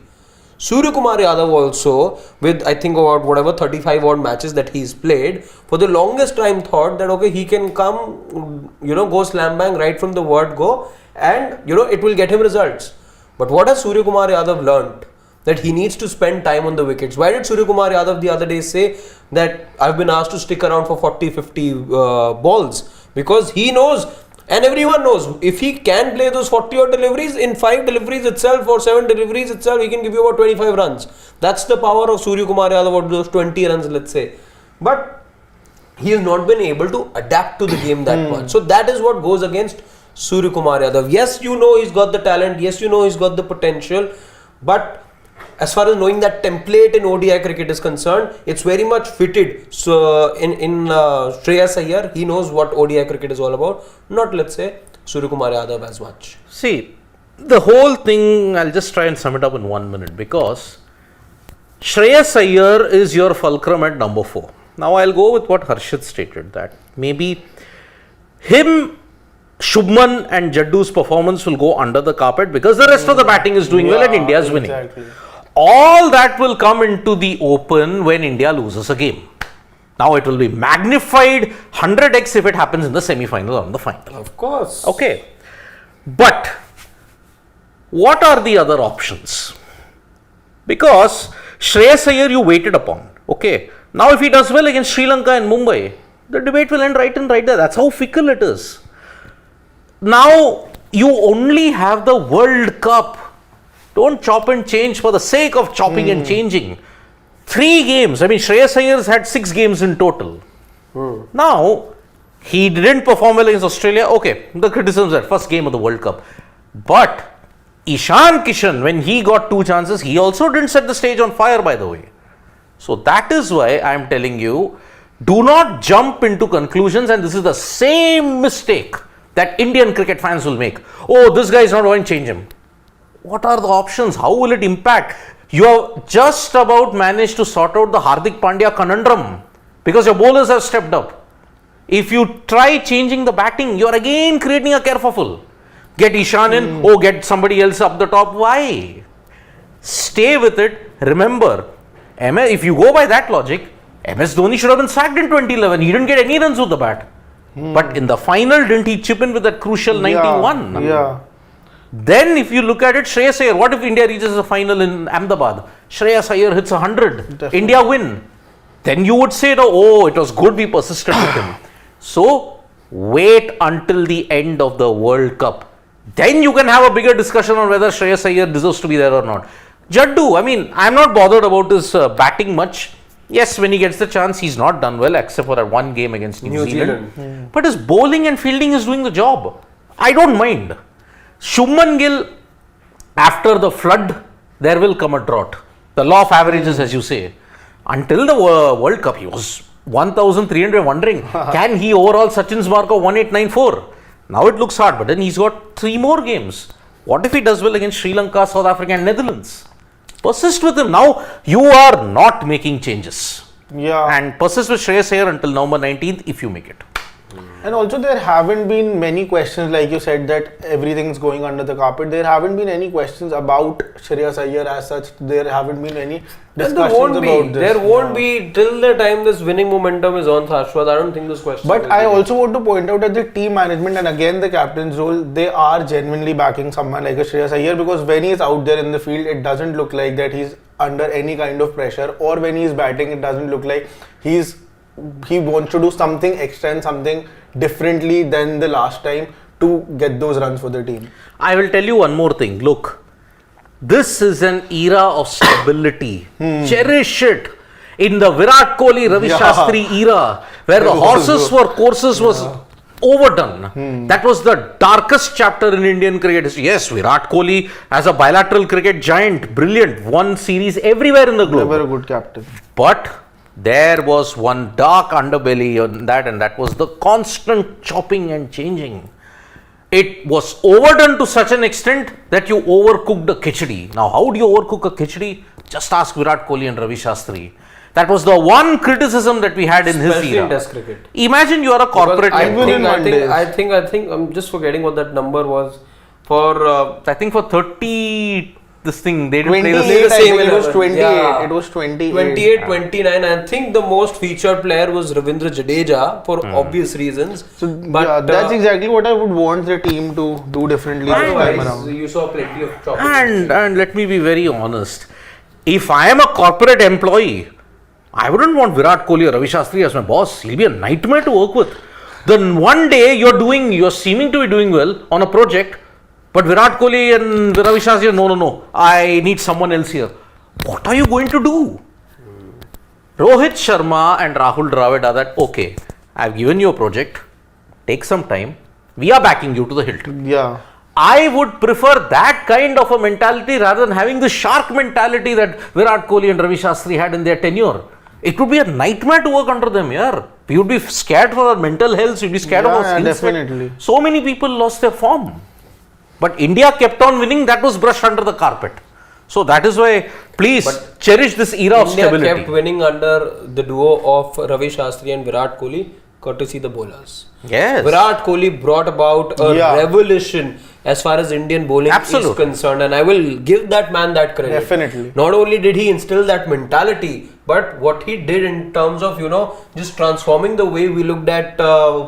Suryakumar Yadav also, with I think about whatever 35 odd matches that he's played, for the longest time thought that okay, he can come, go slam bang right from the word go, and it will get him results. But what has Suryakumar Yadav learnt? That he needs to spend time on the wickets. Why did Suryakumar Yadav the other day say that I've been asked to stick around for 40-50 balls? Because he knows, and everyone knows, if he can play those 40 odd deliveries, in 5 deliveries itself or 7 deliveries itself, he can give you about 25 runs. That's the power of Suryakumar Yadav, or those 20 runs, let's say. But he has not been able to adapt to the game that much. So that is what goes against Suryakumar Yadav. Yes, he's got the talent. Yes, he's got the potential. But as far as knowing that template in ODI cricket is concerned, it's very much fitted. So in Shreyas Iyer, he knows what ODI cricket is all about. Not, let's say, Suryakumar Yadav as much. See, the whole thing, I'll just try and sum it up in 1 minute, because Shreyas Iyer is your fulcrum at number 4. Now I'll go with what Harshit stated, that maybe him, Shubman and Jaddu's performance will go under the carpet because the rest of the batting is doing well and India is winning. All that will come into the open when India loses a game. Now it will be magnified 100x if it happens in the semi-final or in the final. Of course. Okay. But what are the other options? Because Shreyas Iyer you waited upon. Okay. Now if he does well against Sri Lanka and Mumbai, the debate will end right there. That's how fickle it is. Now you only have the World Cup. Don't chop and change for the sake of chopping and changing. 3 games. I mean, Shreyas Iyer's had 6 games in total. Now, he didn't perform well against Australia. Okay, the criticisms are first game of the World Cup. But Ishan Kishan, when he got 2 chances, he also didn't set the stage on fire, by the way. So that is why I am telling you, do not jump into conclusions, and this is the same mistake that Indian cricket fans will make. Oh, this guy is not going to change him. What are the options? How will it impact? You have just about managed to sort out the Hardik Pandya conundrum because your bowlers have stepped up. If you try changing the batting, you are again creating a kerfuffle. Get Ishan in, get somebody else up the top. Why? Stay with it. Remember, if you go by that logic, MS Dhoni should have been sacked in 2011. He didn't get any runs with the bat. But in the final, didn't he chip in with that crucial 91? Yeah. Then if you look at it, Shreyas Iyer, what if India reaches the final in Ahmedabad? Shreyas Iyer hits 100. Definitely. India win. Then you would say, it was good we persisted with him. So, wait until the end of the World Cup. Then you can have a bigger discussion on whether Shreyas Iyer deserves to be there or not. Jaddu, I mean, I'm not bothered about his batting much. Yes, when he gets the chance, he's not done well except for that 1 game against New Zealand. But his bowling and fielding is doing the job. I don't mind. Shubman Gill, after the flood, there will come a drought. The law of averages, as you say. Until the World Cup, he was 1,300, wondering, can he overall Sachin's mark of 1894? Now it looks hard, but then he's got 3 more games. What if he does well against Sri Lanka, South Africa and Netherlands? Persist with him. Now you are not making changes. Yeah. And persist with Shreyas Iyer until November 19th if you make it. And also there haven't been many questions, like you said, that everything's going under the carpet. There haven't been any questions about Shreyas Iyer as such. There haven't been any discussions about this. There won't be till the time this winning momentum is on, Shashwat. I don't think this question. But I also want to point out that the team management and again the captain's role, they are genuinely backing someone like a Shreyas Iyer, because when he's out there in the field, it doesn't look like that he's under any kind of pressure, or when he's batting, it doesn't look like he wants to do something extra and something differently than the last time to get those runs for the team. I will tell you one more thing. Look, this is an era of stability. Cherish it. In the Virat Kohli, Ravi Shastri era, where the horses were courses was overdone. That was the darkest chapter in Indian cricket history. Yes, Virat Kohli as a bilateral cricket giant, brilliant, won series everywhere in the globe. Never a good captain. But there was one dark underbelly on that, and that was the constant chopping and changing. It was overdone to such an extent that you overcooked a khichdi. Now, how do you overcook a khichdi? Just ask Virat Kohli and Ravi Shastri. That was the one criticism that we had in especially his era. in Test cricket. Imagine you are a corporate. I think I'm just forgetting what that number was for. I think for 30. This thing they didn't 28, play the I think it 11. was 28. Yeah. It was 28. 28, 29. I think the most featured player was Ravindra Jadeja for obvious reasons. So But yeah, that's exactly what I would want the team to do differently this time otherwise, around. you saw plenty of chopping. And let me be very honest. If I am a corporate employee, I wouldn't want Virat Kohli or Ravi Shastri as my boss. He'll be a nightmare to work with. Then one day you're seeming to be doing well on a project, but Virat Kohli and Ravi Shastri, no, I need someone else here. What are you going to do? Rohit Sharma and Rahul Dravid are that, okay, I've given you a project, take some time, we are backing you to the hilt. Yeah. I would prefer that kind of a mentality rather than having the shark mentality that Virat Kohli and Ravi Shastri had in their tenure. It would be a nightmare to work under them, yeah. We would be scared for our mental health, we'd be scared of our skill set. Definitely. So many people lost their form. But India kept on winning, that was brushed under the carpet. So that is why, please cherish this era of stability. India kept winning under the duo of Ravi Shastri and Virat Kohli, courtesy the bowlers. Yes. Virat Kohli brought about a revolution as far as Indian bowling is concerned, and I will give that man that credit. Definitely. Not only did he instill that mentality, but what he did in terms of, just transforming the way we looked at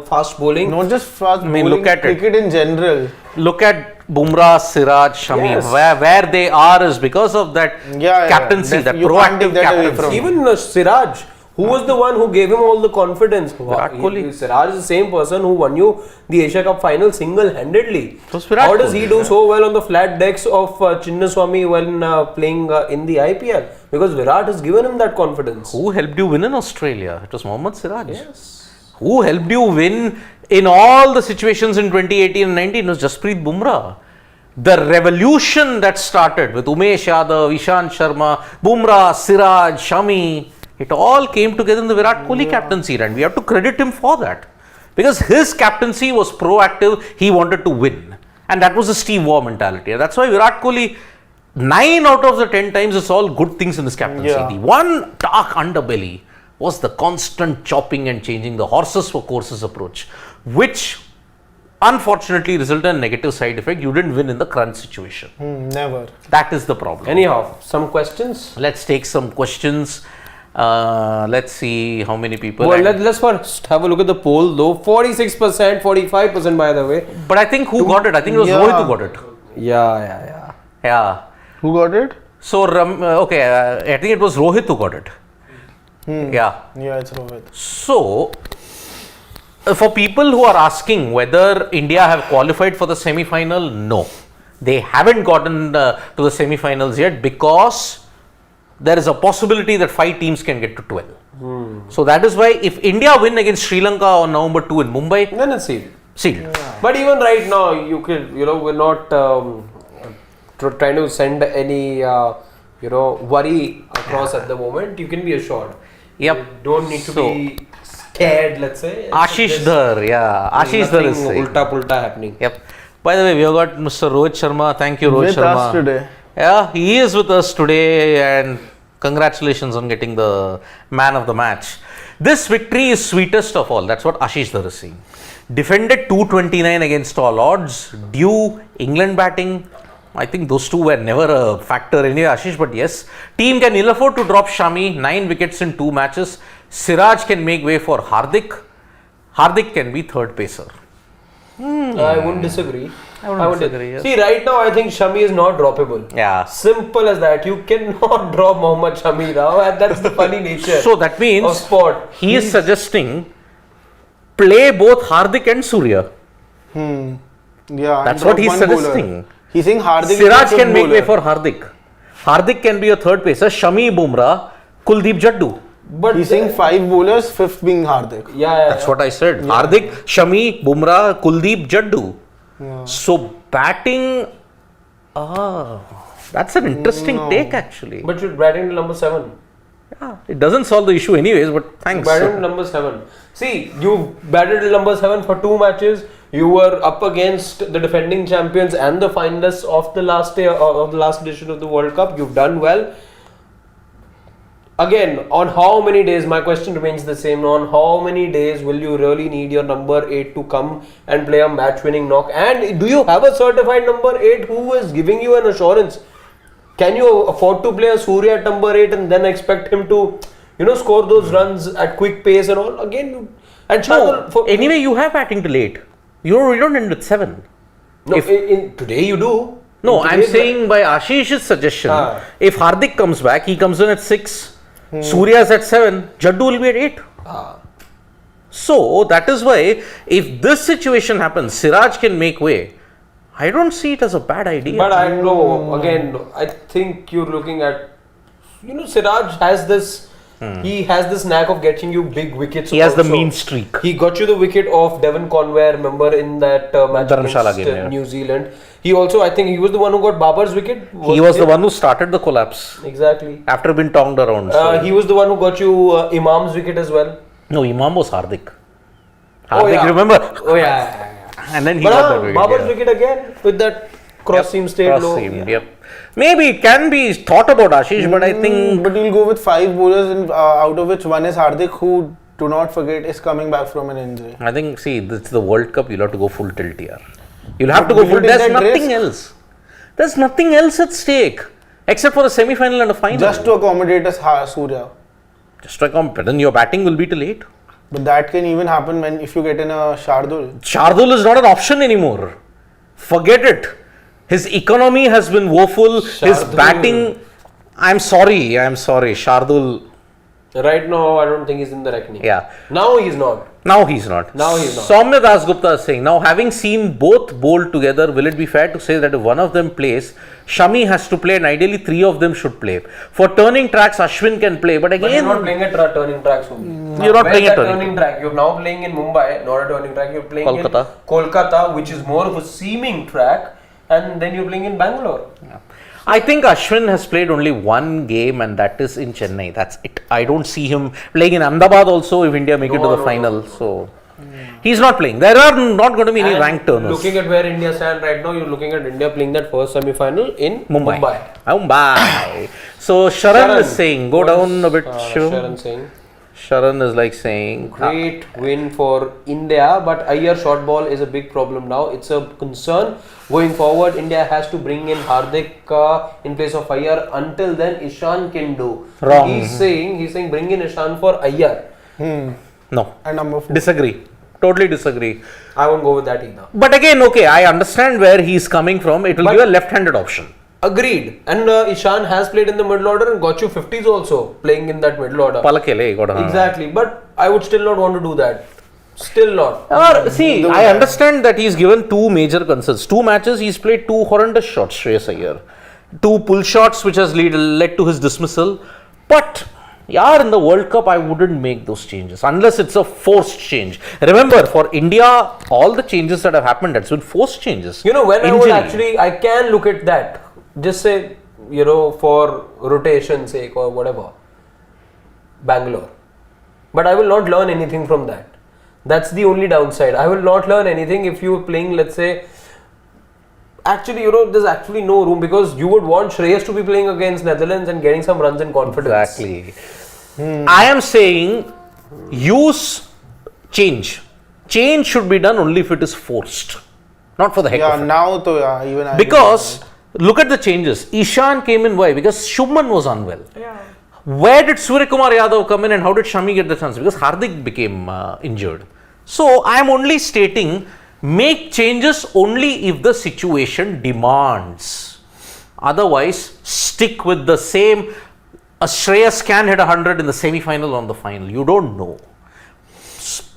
fast bowling. Not just fast bowling, look at cricket in general. Look at Bumrah, Siraj, Shami. Yes. Where they are is because of that captaincy, that You can't proactive take that away captaincy. from Even Siraj, who was the one who gave him all the confidence? Virat Kohli. Siraj is the same person who won you the Asia Cup final single-handedly. was Virat How does Kohli, he do so well on the flat decks of Chinnaswamy when playing in the IPL? Because Virat has given him that confidence. Who helped you win in Australia? It was Mohammad Siraj. Yes. Who helped you win in all the situations in 2018 and 19 was Jasprit Bumrah. The revolution that started with Umesh Yadav, Ishant Sharma, Bumrah, Siraj, Shami, it all came together in the Virat Kohli captaincy, and we have to credit him for that. Because his captaincy was proactive, he wanted to win. And that was the Steve Waugh mentality. And that's why Virat Kohli, 9 out of the 10 times, it's all good things in his captaincy. Yeah. The one dark underbelly was the constant chopping and changing, the horses for courses approach, which unfortunately resulted in a negative side effect. You didn't win in the crunch situation. Never. That is the problem. Anyhow, some questions? Let's take some questions. Let's see how many people. Well, let's first have a look at the poll though. 46%, 45% by the way. But I think who got it? I think it was Rohit who got it. Yeah. Who got it? So, I think it was Rohit who got it. Yeah, it's Rohit. So, for people who are asking whether India have qualified for the semi-final, no. They haven't gotten to the semi-finals yet because there is a possibility that 5 teams can get to 12. So that is why if India win against Sri Lanka on November 2 in Mumbai, Then it's sealed. sealed. But even right now, we're not trying to send any, worry across at the moment. You can be assured. Yep. You don't need to be scared, let's say. Ashish Dhar, Ashish Dhar is saying. Ulta happening. Yep. By the way, we have got Mr. Rohit Sharma. Thank you, Rohit With Sharma. us today. Yeah, he is with us today, and congratulations on getting the man of the match. This victory is sweetest of all. That's what Ashish Dhar is saying. Defended 229 against all odds. Due England batting. I think those two were never a factor anyway, Ashish. But yes, team can ill afford to drop Shami. 9 wickets in 2 matches. Siraj can make way for Hardik. Hardik can be third pacer. I wouldn't disagree. I wouldn't disagree, yes. See, right now I think Shami is not droppable. Yeah. Simple as that. You cannot drop Mohammad Shami now, and that's the funny nature. So that means of sport. He is suggesting play both Hardik and Surya. Yeah. That's and what drop he's one bowler. suggesting. He's saying Hardik. Siraj can make way for Hardik. Hardik can be a third pacer. Shami, Bumrah, Kuldeep, Jaddu. But He's saying 5 bowlers, 5th being Hardik. yeah. That's what I said. Hardik, Shami, Bumrah, Kuldeep, Jaddu. Yeah. So batting, that's an interesting take actually. But you're batting to number 7. Yeah, it doesn't solve the issue anyways, but thanks. Batting to number 7. See, you batted to number 7 for 2 matches. You were up against the defending champions and the finalists of the last day of the last edition of the World Cup. You've done well. Again, on how many days, my question remains the same, on how many days will you really need your number 8 to come and play a match-winning knock? And do you have a certified number 8 who is giving you an assurance? Can you afford to play a Surya at number 8 and then expect him to, score those runs at quick pace and all? Again, and Anyway, you have batting till 8. You don't end with 7. No, today you do. No, I'm saying by Ashish's suggestion, if Hardik comes back, he comes in at 6. Surya is at 7, Jaddu will be at 8. So that is why if this situation happens, Siraj can make way. I don't see it as a bad idea. But I know, again, I think you're looking at, Siraj has this, he has this knack of getting you big wickets. He has the mean streak. He got you the wicket of Devon Conway, remember, in that match Dharamshala against game, yeah. New Zealand. He also, I think he was the one who got Babar's wicket. He was the one who started the collapse. Exactly. After being tongued around. He was the one who got you Imam's wicket as well. No, Imam was Hardik. Hardik, remember? Oh yeah. And then he got that wicket. Babar's wicket again with that cross seam stayed low. Yep. Maybe it can be thought about, Ashish, but I think... But you'll go with 5 bowlers, and out of which one is Hardik, who, do not forget, is coming back from an injury. I think, see, this is the World Cup, you'll have to go full tilt here. You'll have to go full. There's nothing else. There's nothing else at stake except for a semi-final and a final. Just to accommodate us, Surya. Just to accommodate. Then your batting will be till 8. But that can even happen if you get in a Shardul. Shardul is not an option anymore. Forget it. His economy has been woeful. His batting. I'm sorry. Shardul. Right now, I don't think he's in the reckoning. Yeah. Now he's not. Soumya Dasgupta is saying, now having seen both bowl together, will it be fair to say that if one of them plays, Shami has to play and ideally 3 of them should play? For turning tracks, Ashwin can play, but again... But you're not playing at turning tracks only. You're not playing at turning track. You're now playing in Mumbai, not a turning track. You're playing in Kolkata, which is more of a seaming track, and then you're playing in Bangalore. Yeah. I think Ashwin has played only 1 game and that is in Chennai. That's it. I don't see him playing in Ahmedabad also if India make it to the final. So he's not playing. There are not going to be any ranked turners. Looking at where India stand right now, you're looking at India playing that first semi-final in Mumbai. So Sharan is saying, go down a bit. Sharan is like saying, great win for India, but Iyer short ball is a big problem now. It's a concern going forward. India has to bring in Hardik in place of Iyer. Until then, Ishan can do. Wrong. He's saying bring in Ishan for Iyer. No. And number 4. Disagree. Totally disagree. I won't go with that either. But again, okay, I understand where he's coming from. It will give a left-handed option. Agreed. And Ishan has played in the middle order and got you 50s also playing in that middle order. Exactly. But I would still not want to do that. Still not. I understand that he's given 2 major concerns. 2 matches, he's played 2 horrendous shots, Shreyas Iyer. 2 pull shots which has led to his dismissal. But in the World Cup, I wouldn't make those changes unless it's a forced change. Remember, for India, all the changes that have happened, that's been forced changes. When I can look at that. Just say, for rotation sake or whatever, Bangalore. But I will not learn anything from that. That's the only downside. I will not learn anything if you are playing, let's say, actually, there's actually no room because you would want Shreyas to be playing against Netherlands and getting some runs in confidence. Exactly. I am saying use change. Change should be done only if it is forced, not for the heck Yeah, of it. now to even I Because look at the changes. Ishan came in why? Because Shubman was unwell. Yeah. Where did Suryakumar Yadav come in and how did Shami get the chance? Because Hardik became injured. So I am only stating, make changes only if the situation demands. Otherwise, stick with the same. Shreyas can hit 100 in the semi-final or the final. You don't know.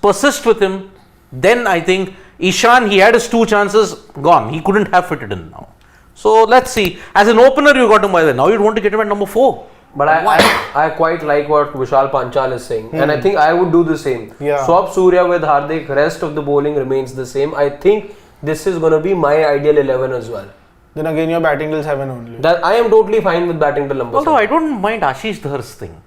Persist with him. Then I think Ishan, he had his 2 chances, gone. He couldn't have fitted in now. So let's see. As an opener, you got him by then. Now you want to get him at number 4. But I quite like what Vishal Panchal is saying, and I think I would do the same. Yeah. Swap Surya with Hardik, rest of the bowling remains the same. I think this is going to be my ideal 11 as well. Then again, you're batting till 7 only. That I am totally fine with batting till number Although 7. I don't mind Ashish Dhar's thing.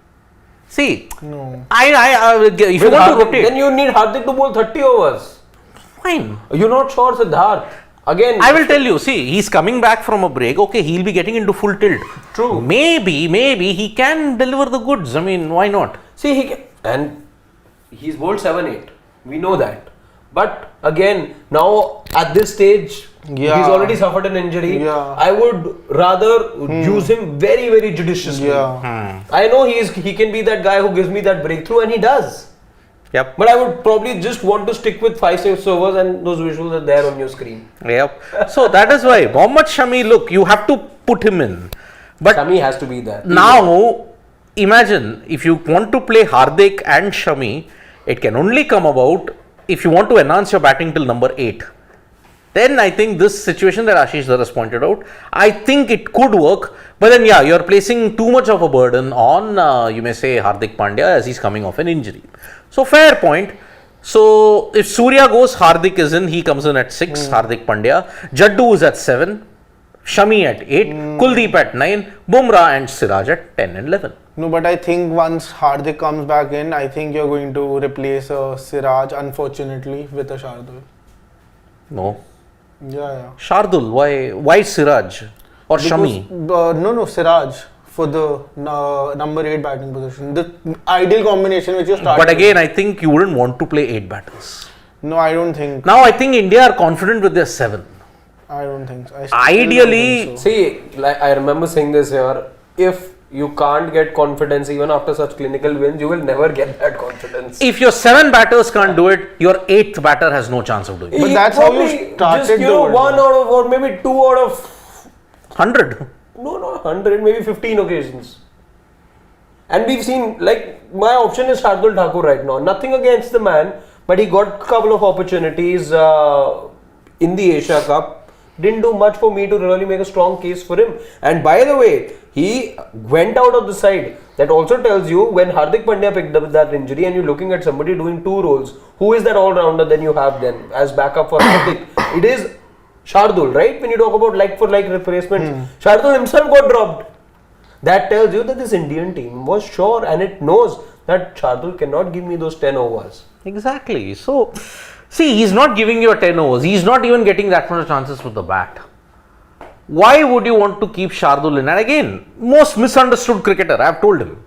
See, No. if you With want to Hardik, rotate, then you need Hardik to bowl 30 overs. fine. You're not sure, Siddharth. Again, I will tell you, see, he's coming back from a break. Okay, he'll be getting into full tilt. True. Maybe he can deliver the goods. I mean, why not? see, he can, and he's bowled 7-8. We know that. But again, now at this stage, Yeah. he's already suffered an injury. Yeah. I would rather use him very, very judiciously. Yeah. I know he can be that guy who gives me that breakthrough, and he does. Yep. But I would probably just want to stick with 5-6 overs, and those visuals are there on your screen. Yep. So that is why Mohammad Shami, look, you have to put him in. But Shami has to be there. now, imagine if you want to play Hardik and Shami, it can only come about if you want to enhance your batting till number 8. Then I think this situation that Ashish Dhar has pointed out, I think it could work. But then, yeah, you're placing too much of a burden on, you may say, Hardik Pandya as he's coming off an injury. So, fair point. So, if Surya goes, Hardik is in, he comes in at 6, Hardik Pandya. Jaddu is at 7, Shami at 8, Kuldeep at 9, Bumrah and Siraj at 10 and 11. No, but I think once Hardik comes back in, I think you're going to replace Siraj, unfortunately, with a Shardul. No. Yeah. Shardul, why Siraj or Shami? No, Siraj for the number 8 batting position. The ideal combination which you started. But again, I think you wouldn't want to play 8 batters. No, I don't think. Now, I think India are confident with their 7. I don't think so. I still Ideally, don't think so. See, like I remember saying this here, if you can't get confidence even after such clinical wins, you will never get that confidence. if your 7 batters can't do it, your 8th batter has no chance of doing it. But He that's how you probably started just, the World one Cup. out of, or maybe 2 out of 100. No, 100, maybe 15 occasions. And we've seen, like, my option is Shardul Thakur right now. Nothing against the man, but he got a couple of opportunities in the Asia Cup. Didn't do much for me to really make a strong case for him. And by the way, he went out of the side. That also tells you when Hardik Pandya picked up that injury and you're looking at somebody doing 2 roles, who is that all-rounder then you have then as backup for Hardik? It is Shardul, right? When you talk about like-for-like replacements, Shardul himself got dropped. That tells you that this Indian team was sure and it knows that Shardul cannot give me those 10 overs. Exactly. So, see, he's not giving you a 10 overs. He's not even getting that much chances with the bat. Why would you want to keep Shardul in? And again, most misunderstood cricketer, I have told him.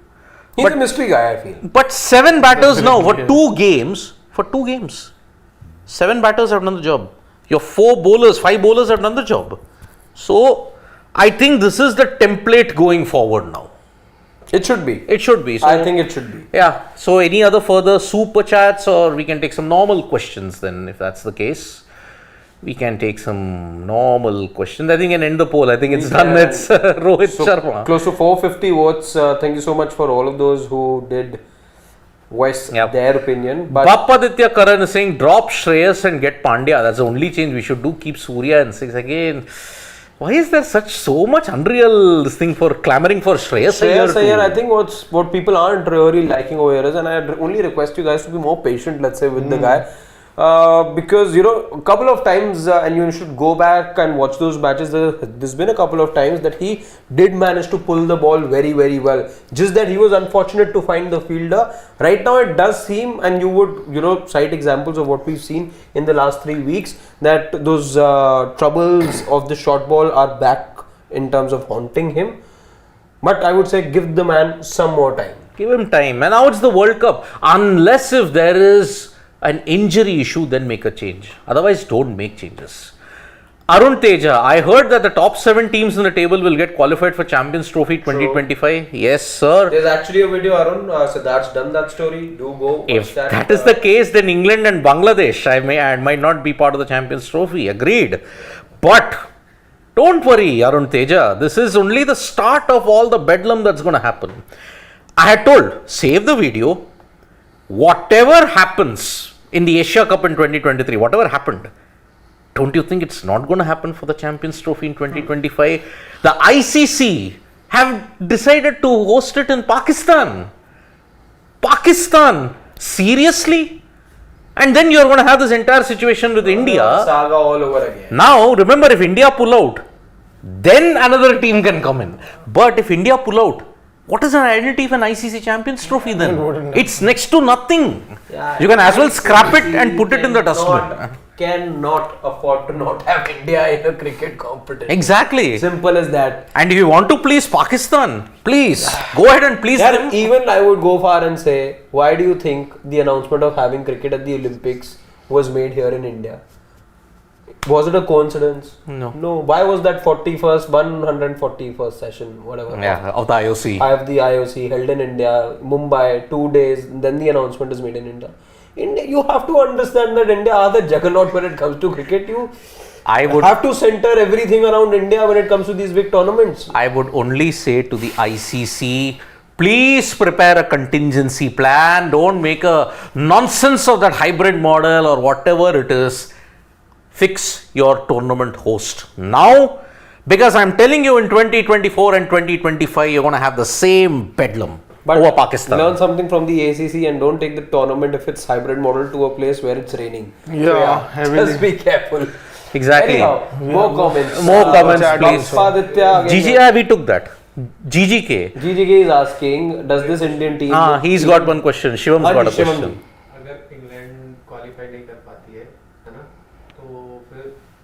He's a mystery guy, I feel. But 7 batters now for 2 games. 7 batters have done the job. Your 5 bowlers have done the job. So, I think this is the template going forward now. It should be. It should be. So, I think it should be. yeah. So, any other further super chats, or we can take some normal questions then, if that's the case. We can take some normal questions. I think we can end the poll. I think it's done. can. It's Rohit Sharma. Close to 450 votes. Thank you so much for all of those who did voice Yep. their opinion. But Bappaditya Karan is saying drop Shreyas and get Pandya. That's the only change we should do. Keep Surya in 6 again. Why is there so much unreal this thing for clamoring for Shreyas Shreyas Iyer Iyer, to- I think what people aren't really liking over here is, and I only request you guys to be more patient, let's say, with the guy. Because a couple of times, and you should go back and watch those matches. There's been a couple of times that he did manage to pull the ball very, very well. Just that he was unfortunate to find the fielder. Right now, it does seem, and you would cite examples of what we've seen in the last 3 weeks, that those troubles of the short ball are back in terms of haunting him. But I would say give the man some more time. Give him time. And now it's the World Cup. Unless if there is an injury issue, then make a change. Otherwise, don't make changes. Arun Teja, I heard that the top 7 teams in the table will get qualified for Champions Trophy 2025. Yes, sir. There's actually a video, Arun. Siddharth's done that story. Do go watch If that is the case, then England and Bangladesh, I might not be part of the Champions Trophy. Agreed. But don't worry, Arun Teja. This is only the start of all the bedlam that's going to happen. I had told, save the video. Whatever happens in the Asia Cup in 2023, whatever happened, don't you think it's not going to happen for the Champions Trophy in 2025? The ICC have decided to host it in Pakistan. Pakistan? Seriously? And then you're going to have this entire situation with India. Saga all over again. Now, remember, if India pull out, then another team can come in. But if India pull out, what is an identity of an ICC Champions Trophy then? It's next to nothing. Yeah, You can as well scrap it and put it in the dustbin. Cannot afford to not have India in a cricket competition. Exactly. Simple as that. And if you want to please Pakistan, please go ahead and please them. Even I would go far and say, why do you think the announcement of having cricket at the Olympics was made here in India? Was it a coincidence? No. No. Why was that 141st session, whatever? Yeah, of the IOC. I have the IOC held in India, Mumbai, 2 days, then the announcement is made in India. India, you have to understand that India are the juggernaut when it comes to cricket. You have to center everything around India when it comes to these big tournaments. I would only say to the ICC, please prepare a contingency plan. Don't make a nonsense of that hybrid model or whatever it is. Fix your tournament host now, because I'm telling you in 2024 and 2025 you're going to have the same bedlam over Pakistan. Learn something from the ACC and don't take the tournament if it's hybrid model to a place where it's raining. Just be careful. Exactly. Anyhow, more comments. More comments, please. GGK we took that. GGK. GGK is asking, does this Indian team... he's got one question. Shivam's got a question. अगर England qualify नहीं कर पाती है ना, तो फिर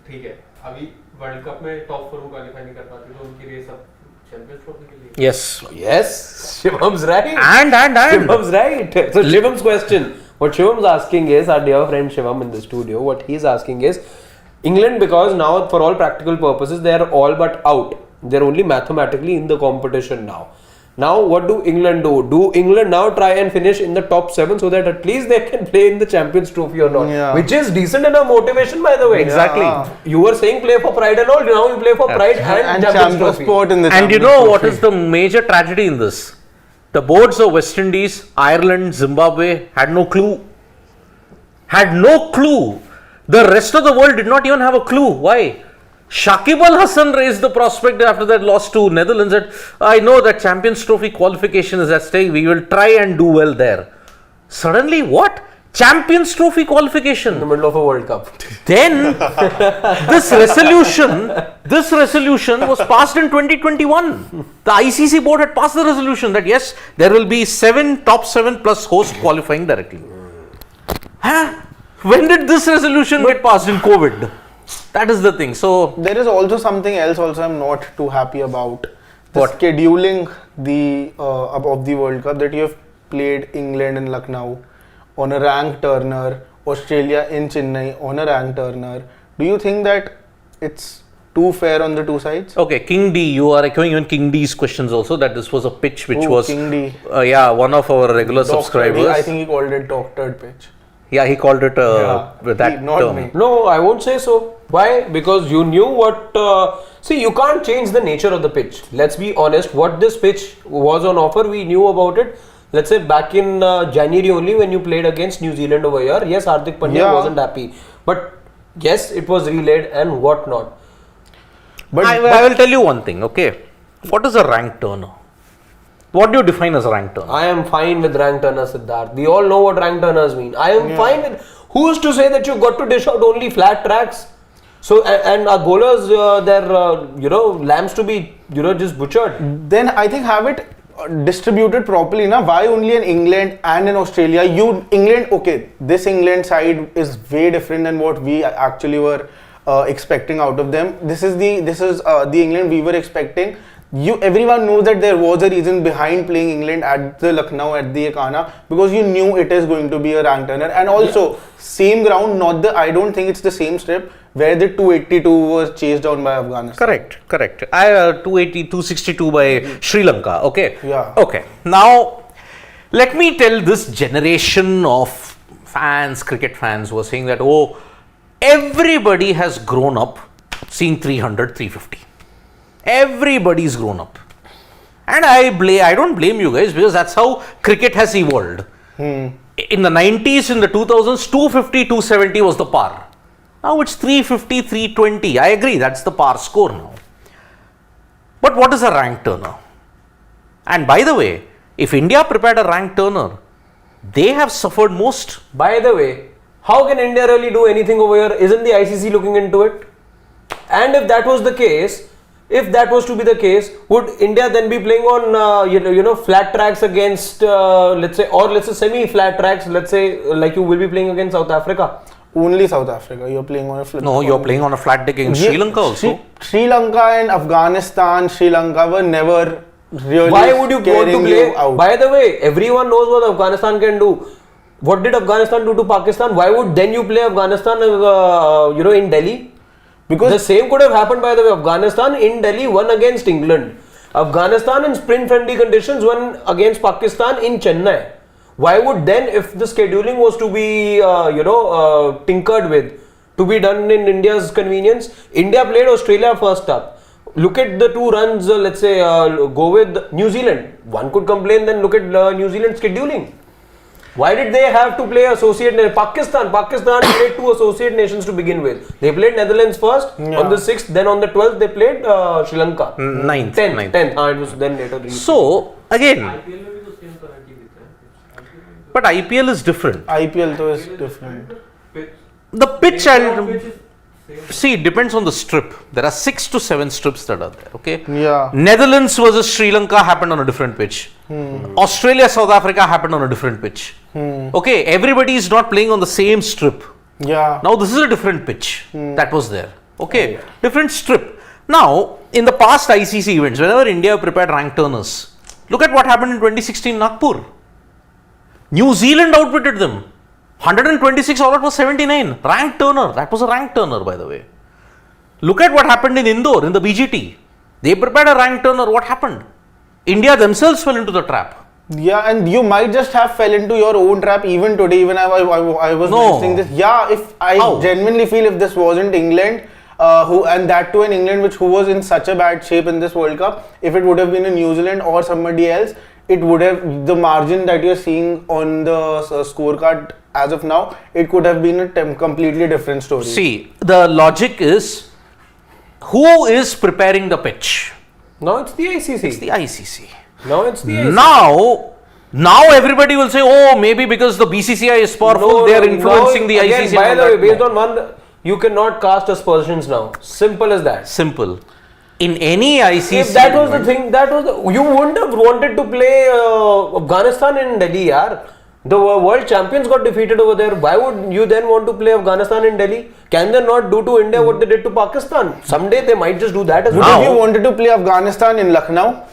ठीक है. अभी वर्ल्ड कप में टॉप 4 क्वालिफाई नहीं कर पाती तो उनके लिए सब चैंपियंस ट्रॉफी के लिए. Yes, Shivam's right. And Shivam's right. So Shivam's question, what Shivam's asking is, our dear friend Shivam in the studio, what he's asking is, England, because now for all practical purposes they are all but out. They're only mathematically in the competition now. Now what do England do? Do England now try and finish in the top 7 so that at least they can play in the Champions Trophy or not? Yeah. Which is decent enough motivation, by the way. Exactly. You were saying play for pride and all, now you play for pride and Champions Trophy. Sport in the And you Champions know Trophy. what is the major tragedy in this? The boards of West Indies, Ireland, Zimbabwe had no clue. Had no clue. The rest of the world did not even have a clue. Why? Shakib Al Hasan raised the prospect after that loss to Netherlands that I know that Champions Trophy qualification is at stake. We will try and do well there. Suddenly, what? Champions Trophy qualification In the middle of a World Cup. Then this resolution was passed in 2021. The ICC board had passed the resolution that yes, there will be top 7 plus host qualifying directly. When did this resolution get passed? In COVID? That is the thing. So there is also something else also I'm not too happy about. The What? scheduling of the World Cup, that you have played England in Lucknow on a ranked turner, Australia in Chennai on a ranked turner. Do you think that it's too fair on the two sides? okay, King D, you are echoing even King D's questions also that this was a pitch which was King D. One of our regular subscribers. I think he called it doctored pitch. Yeah, he called it with that not term. me. No, I won't say so. Why? Because you knew what... see, you can't change the nature of the pitch. Let's be honest. What this pitch was on offer, we knew about it. Let's say back in January only when you played against New Zealand over here. Yes, Hardik Pandya wasn't happy. But yes, it was relayed and what not. But I will tell you one thing, okay? What is a rank turner? What do you define as a rank turner? I am fine with rank turner, Siddharth. We all know what rank turners mean. I am fine with... Who's to say that you've got to dish out only flat tracks? So, and our bowlers, they're, lambs to be, just butchered. then I think have it distributed properly. Now, why only in England and in Australia? England, okay, this England side is way different than what we actually were expecting out of them. This is the England we were expecting. everyone knows that there was a reason behind playing England at the Lucknow at the Ekana, because you knew it is going to be a rank turner, and also same ground, I don't think it's the same strip where the 282 was chased down by Afghanistan. Correct. 280, 262 by Sri Lanka. Okay. Yeah. Okay. Now, let me tell this generation of fans, cricket fans, who are saying that, oh, everybody has grown up seeing 300, 350. Everybody's grown up. And I don't blame you guys, because that's how cricket has evolved. In the 90s, in the 2000s, 250, 270 was the par. Now it's 350, 320. I agree, that's the par score now. But what is a rank turner? And by the way, if India prepared a rank turner, they have suffered most. By the way, how can India really do anything over here? Isn't the ICC looking into it? And if that was the case, if that was to be the case, would India then be playing on flat tracks against let's say semi-flat tracks, let's say like you will be playing against South Africa? Only South Africa. You're playing on a flat. No, you're playing on a flat deck against Sri Lanka also. Sri Lanka and Afghanistan, Sri Lanka were never really. Why would you want to play? Out. By the way, everyone knows what Afghanistan can do. What did Afghanistan do to Pakistan? Why would then you play Afghanistan in Delhi? Because the same could have happened, by the way. Afghanistan in Delhi won against England. Afghanistan in sprint-friendly conditions won against Pakistan in Chennai. Why would then, if the scheduling was to be, tinkered with, to be done in India's convenience, India played Australia first up. Look at the 2 runs, go with New Zealand. One could complain, then look at New Zealand scheduling. Why did they have to play associate nations? Pakistan played 2 associate nations to begin with. They played Netherlands first on the 6th, then on the 12th they played Sri Lanka. 9th. 10th. It was then later. So, again, but IPL is different. IPL though is different. The pitch, see, it depends on the strip. There are 6 to 7 strips that are there, okay? Yeah. Netherlands versus Sri Lanka happened on a different pitch. Australia, South Africa happened on a different pitch. Okay, everybody is not playing on the same strip. Yeah. Now, this is a different pitch that was there. Okay, different strip. Now, in the past ICC events, whenever India prepared rank turners, look at what happened in 2016 Nagpur. New Zealand outwitted them. 126 all out was 79. Rank turner. That was a rank turner, by the way. Look at what happened in Indore in the BGT. They prepared a rank turner. What happened? India themselves fell into the trap. Yeah, and you might just have fell into your own trap even today. Even I was mentioning this. Yeah, if I genuinely feel if this wasn't England, and that too in England, who was in such a bad shape in this World Cup, if it would have been in New Zealand or somebody else, it would have, the margin that you're seeing on the scorecard as of now, it could have been a completely different story. See, the logic is, who is preparing the pitch? Now it's the ICC. It's the ICC. Now it's the ICC. Now everybody will say, oh, maybe because the BCCI is powerful, they are influencing the again, ICC. By the way, based on one, you cannot cast aspersions now. Simple as that. Simple. In any ICC, if that was the thing, you wouldn't have wanted to play Afghanistan in Delhi, yaar. The world champions got defeated over there. Why would you then want to play Afghanistan in Delhi? Can they not do to India what they did to Pakistan? Someday they might just do that as well. Would you wanted to play Afghanistan in Lucknow?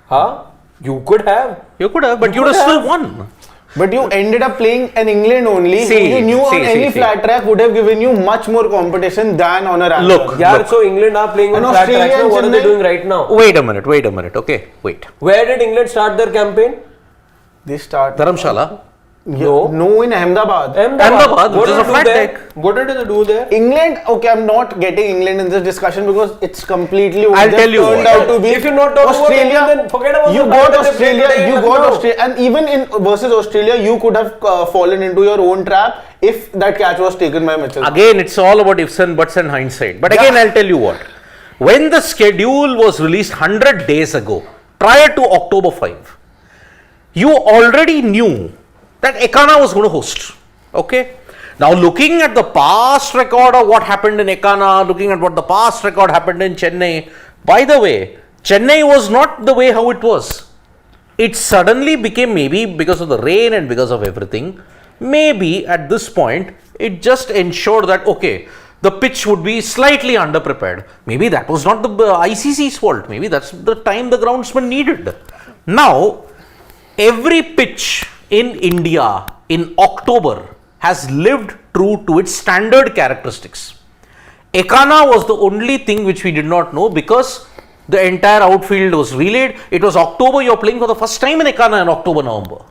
Huh? You could have. You could have, but you would have still won. But you ended up playing in England only. You knew on any flat track would have given you much more competition than on a rank. Look. So England are playing on flat tracks. Now what are they doing right now? Wait a minute. Okay, wait. Where did England start their campaign? They start Dharamshala. No, in Ahmedabad. Ahmedabad, which is a flat deck. What did they do there? England, okay, I'm not getting England in this discussion because it's completely I'll tell you turned out to be. If you're not talking about England, then forget about you got Australia, and even in versus Australia, you could have fallen into your own trap if that catch was taken by Mitchell. Again, it's all about ifs and buts and hindsight. But again, I'll tell you what. When the schedule was released 100 days ago, prior to October 5, you already knew that Ekana was going to host. Okay. Now, looking at the past record of what happened in Ekana, looking at what the past record happened in Chennai, by the way, Chennai was not the way how it was. It suddenly became, maybe because of the rain and because of everything, maybe at this point, it just ensured that, okay, the pitch would be slightly underprepared. Maybe that was not the ICC's fault. Maybe that's the time the groundsman needed. Now, every pitch in India in October has lived true to its standard characteristics. Ekana was the only thing which we did not know because the entire outfield was relayed. It was October, you're playing for the first time in Ekana in October, November.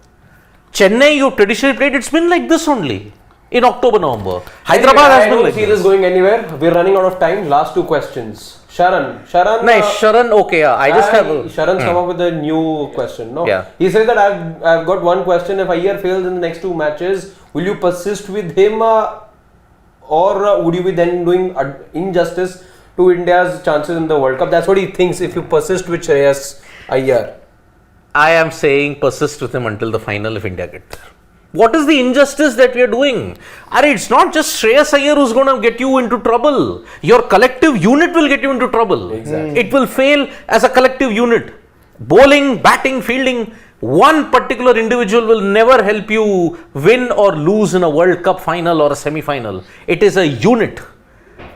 Chennai, you traditionally played, it's been like this only in October, November. Hyderabad has been like this. I don't see this going anywhere. We're running out of time. Last two questions. Sharan. Sharan, okay, I just have. Sharan's come up with a new question. No, yeah. He says that I've got one question. If Iyer fails in the next two matches, will you persist with him, or would you be then doing injustice to India's chances in the World Cup? That's what he thinks. If you persist with Shreyas Iyer, I am saying persist with him until the final if India get there. What is the injustice that we are doing? It's not just Shreyas Iyer who's going to get you into trouble. Your collective unit will get you into trouble. Exactly. It will fail as a collective unit. Bowling, batting, fielding, one particular individual will never help you win or lose in a World Cup final or a semi-final. It is a unit.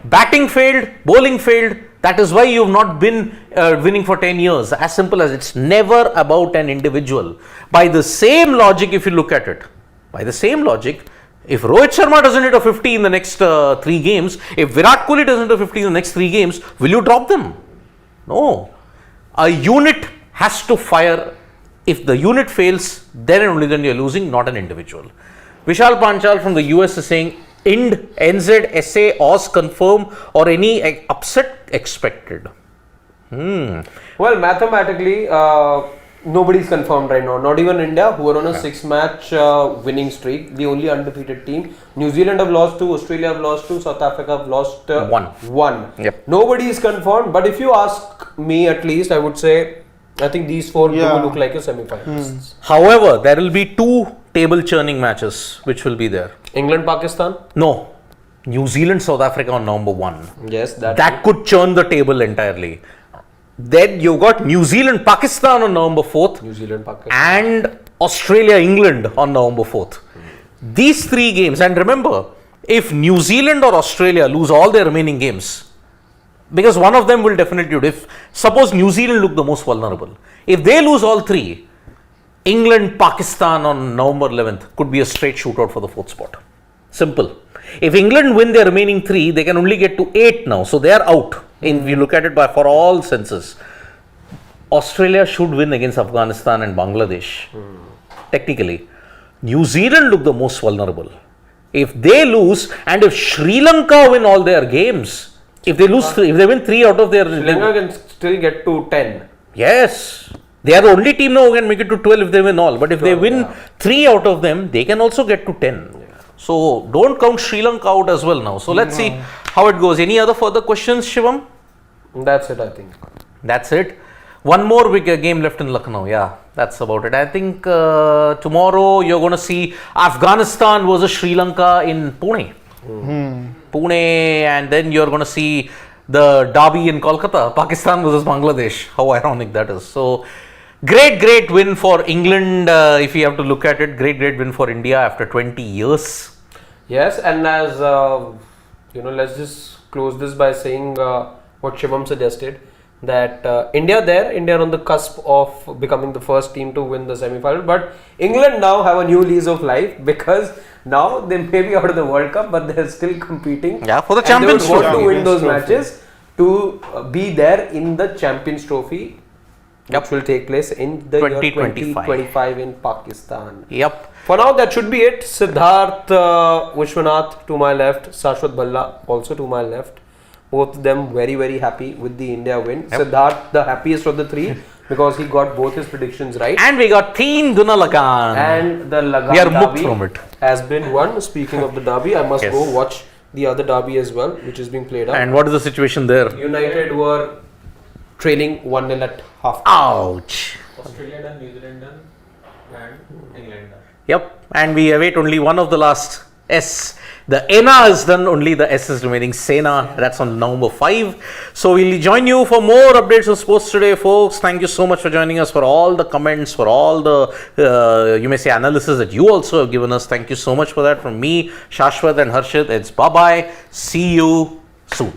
Batting failed, bowling failed. That is why you have not been winning for 10 years. As simple as it's never about an individual. By the same logic, if you look at it, by the same logic, if Rohit Sharma doesn't hit a 50 in the next 3 games, if Virat Kohli doesn't hit a 50 in the next 3 games, will you drop them? No. A unit has to fire. If the unit fails, then and only then you're losing, not an individual. Vishal Panchal from the US is saying, NZ, SA, Oz confirm or any upset expected? Well, mathematically, nobody's confirmed right now. Not even India, who are on a 6-match winning streak. The only undefeated team. New Zealand have lost 2, Australia have lost 2, South Africa have lost 1. Yep. Nobody is confirmed. But if you ask me, at least, I would say, I think these 4 do look like a semi-finals. However, there will be 2 table churning matches which will be there. England, Pakistan? No. New Zealand, South Africa on November 1. Yes, that could churn the table entirely. Then you got New Zealand, Pakistan on November 4th. New Zealand, Pakistan. And Australia, England on November 4th. These 3 games, and remember, if New Zealand or Australia lose all their remaining games, because one of them will definitely do. If suppose New Zealand look the most vulnerable, if they lose all 3, England, Pakistan on November 11th could be a straight shootout for the 4th spot. Simple. If England win their remaining 3, they can only get to 8 now, so they are out. If you look at it for all senses, Australia should win against Afghanistan and Bangladesh. Technically, New Zealand look the most vulnerable. If they lose, and if Sri Lanka win all their games, if they lose, if they win 3 out of their, Sri Lanka can still get to 10. Yes, they are the only team now who can make it to 12 if they win all. But if they win 3 out of them, they can also get to 10. So don't count Sri Lanka out as well now. So let's see how it goes. Any other further questions, Shivam? That's it, I think. That's it. One more big game left in Lucknow. Yeah, that's about it. I think tomorrow you're going to see Afghanistan versus Sri Lanka in Pune. Pune, and then you're going to see the derby in Kolkata, Pakistan versus Bangladesh. How ironic that is. So great win for England, if you have to look at it. Great win for India after 20 years. Yes, and as let's just close this by saying what Shivam suggested, that India on the cusp of becoming the first team to win the semi-final, but England now have a new lease of life, because now they may be out of the World Cup, but they're still competing. Yeah, for the Champions Trophy. They want to win those matches to be there in the Champions Trophy, which will take place in the year 2025 in Pakistan. Yep. For now, that should be it. Siddharth Vishwanath to my left, Shashwat Bhalla also to my left. Both of them very happy with the India win. Yep. Siddharth, the happiest of the 3, because he got both his predictions right. And we got Teen Guna Lagan. And the Lagan we are derby from it. has been won. Speaking of the derby, I must go watch the other derby as well, which is being played out. And what is the situation there? United were trailing 1-0 at half. Ouch. Australia done, New Zealand done, and England done. Yep. And we await only one of the last The ENA is done, only the S is remaining. Sena, that's on November 5. So we'll join you for more updates on Sports Today, folks. Thank you so much for joining us, for all the comments, for all the, you may say, analysis that you also have given us. Thank you so much for that. From me, Shashwat and Harshit, it's bye-bye. See you soon.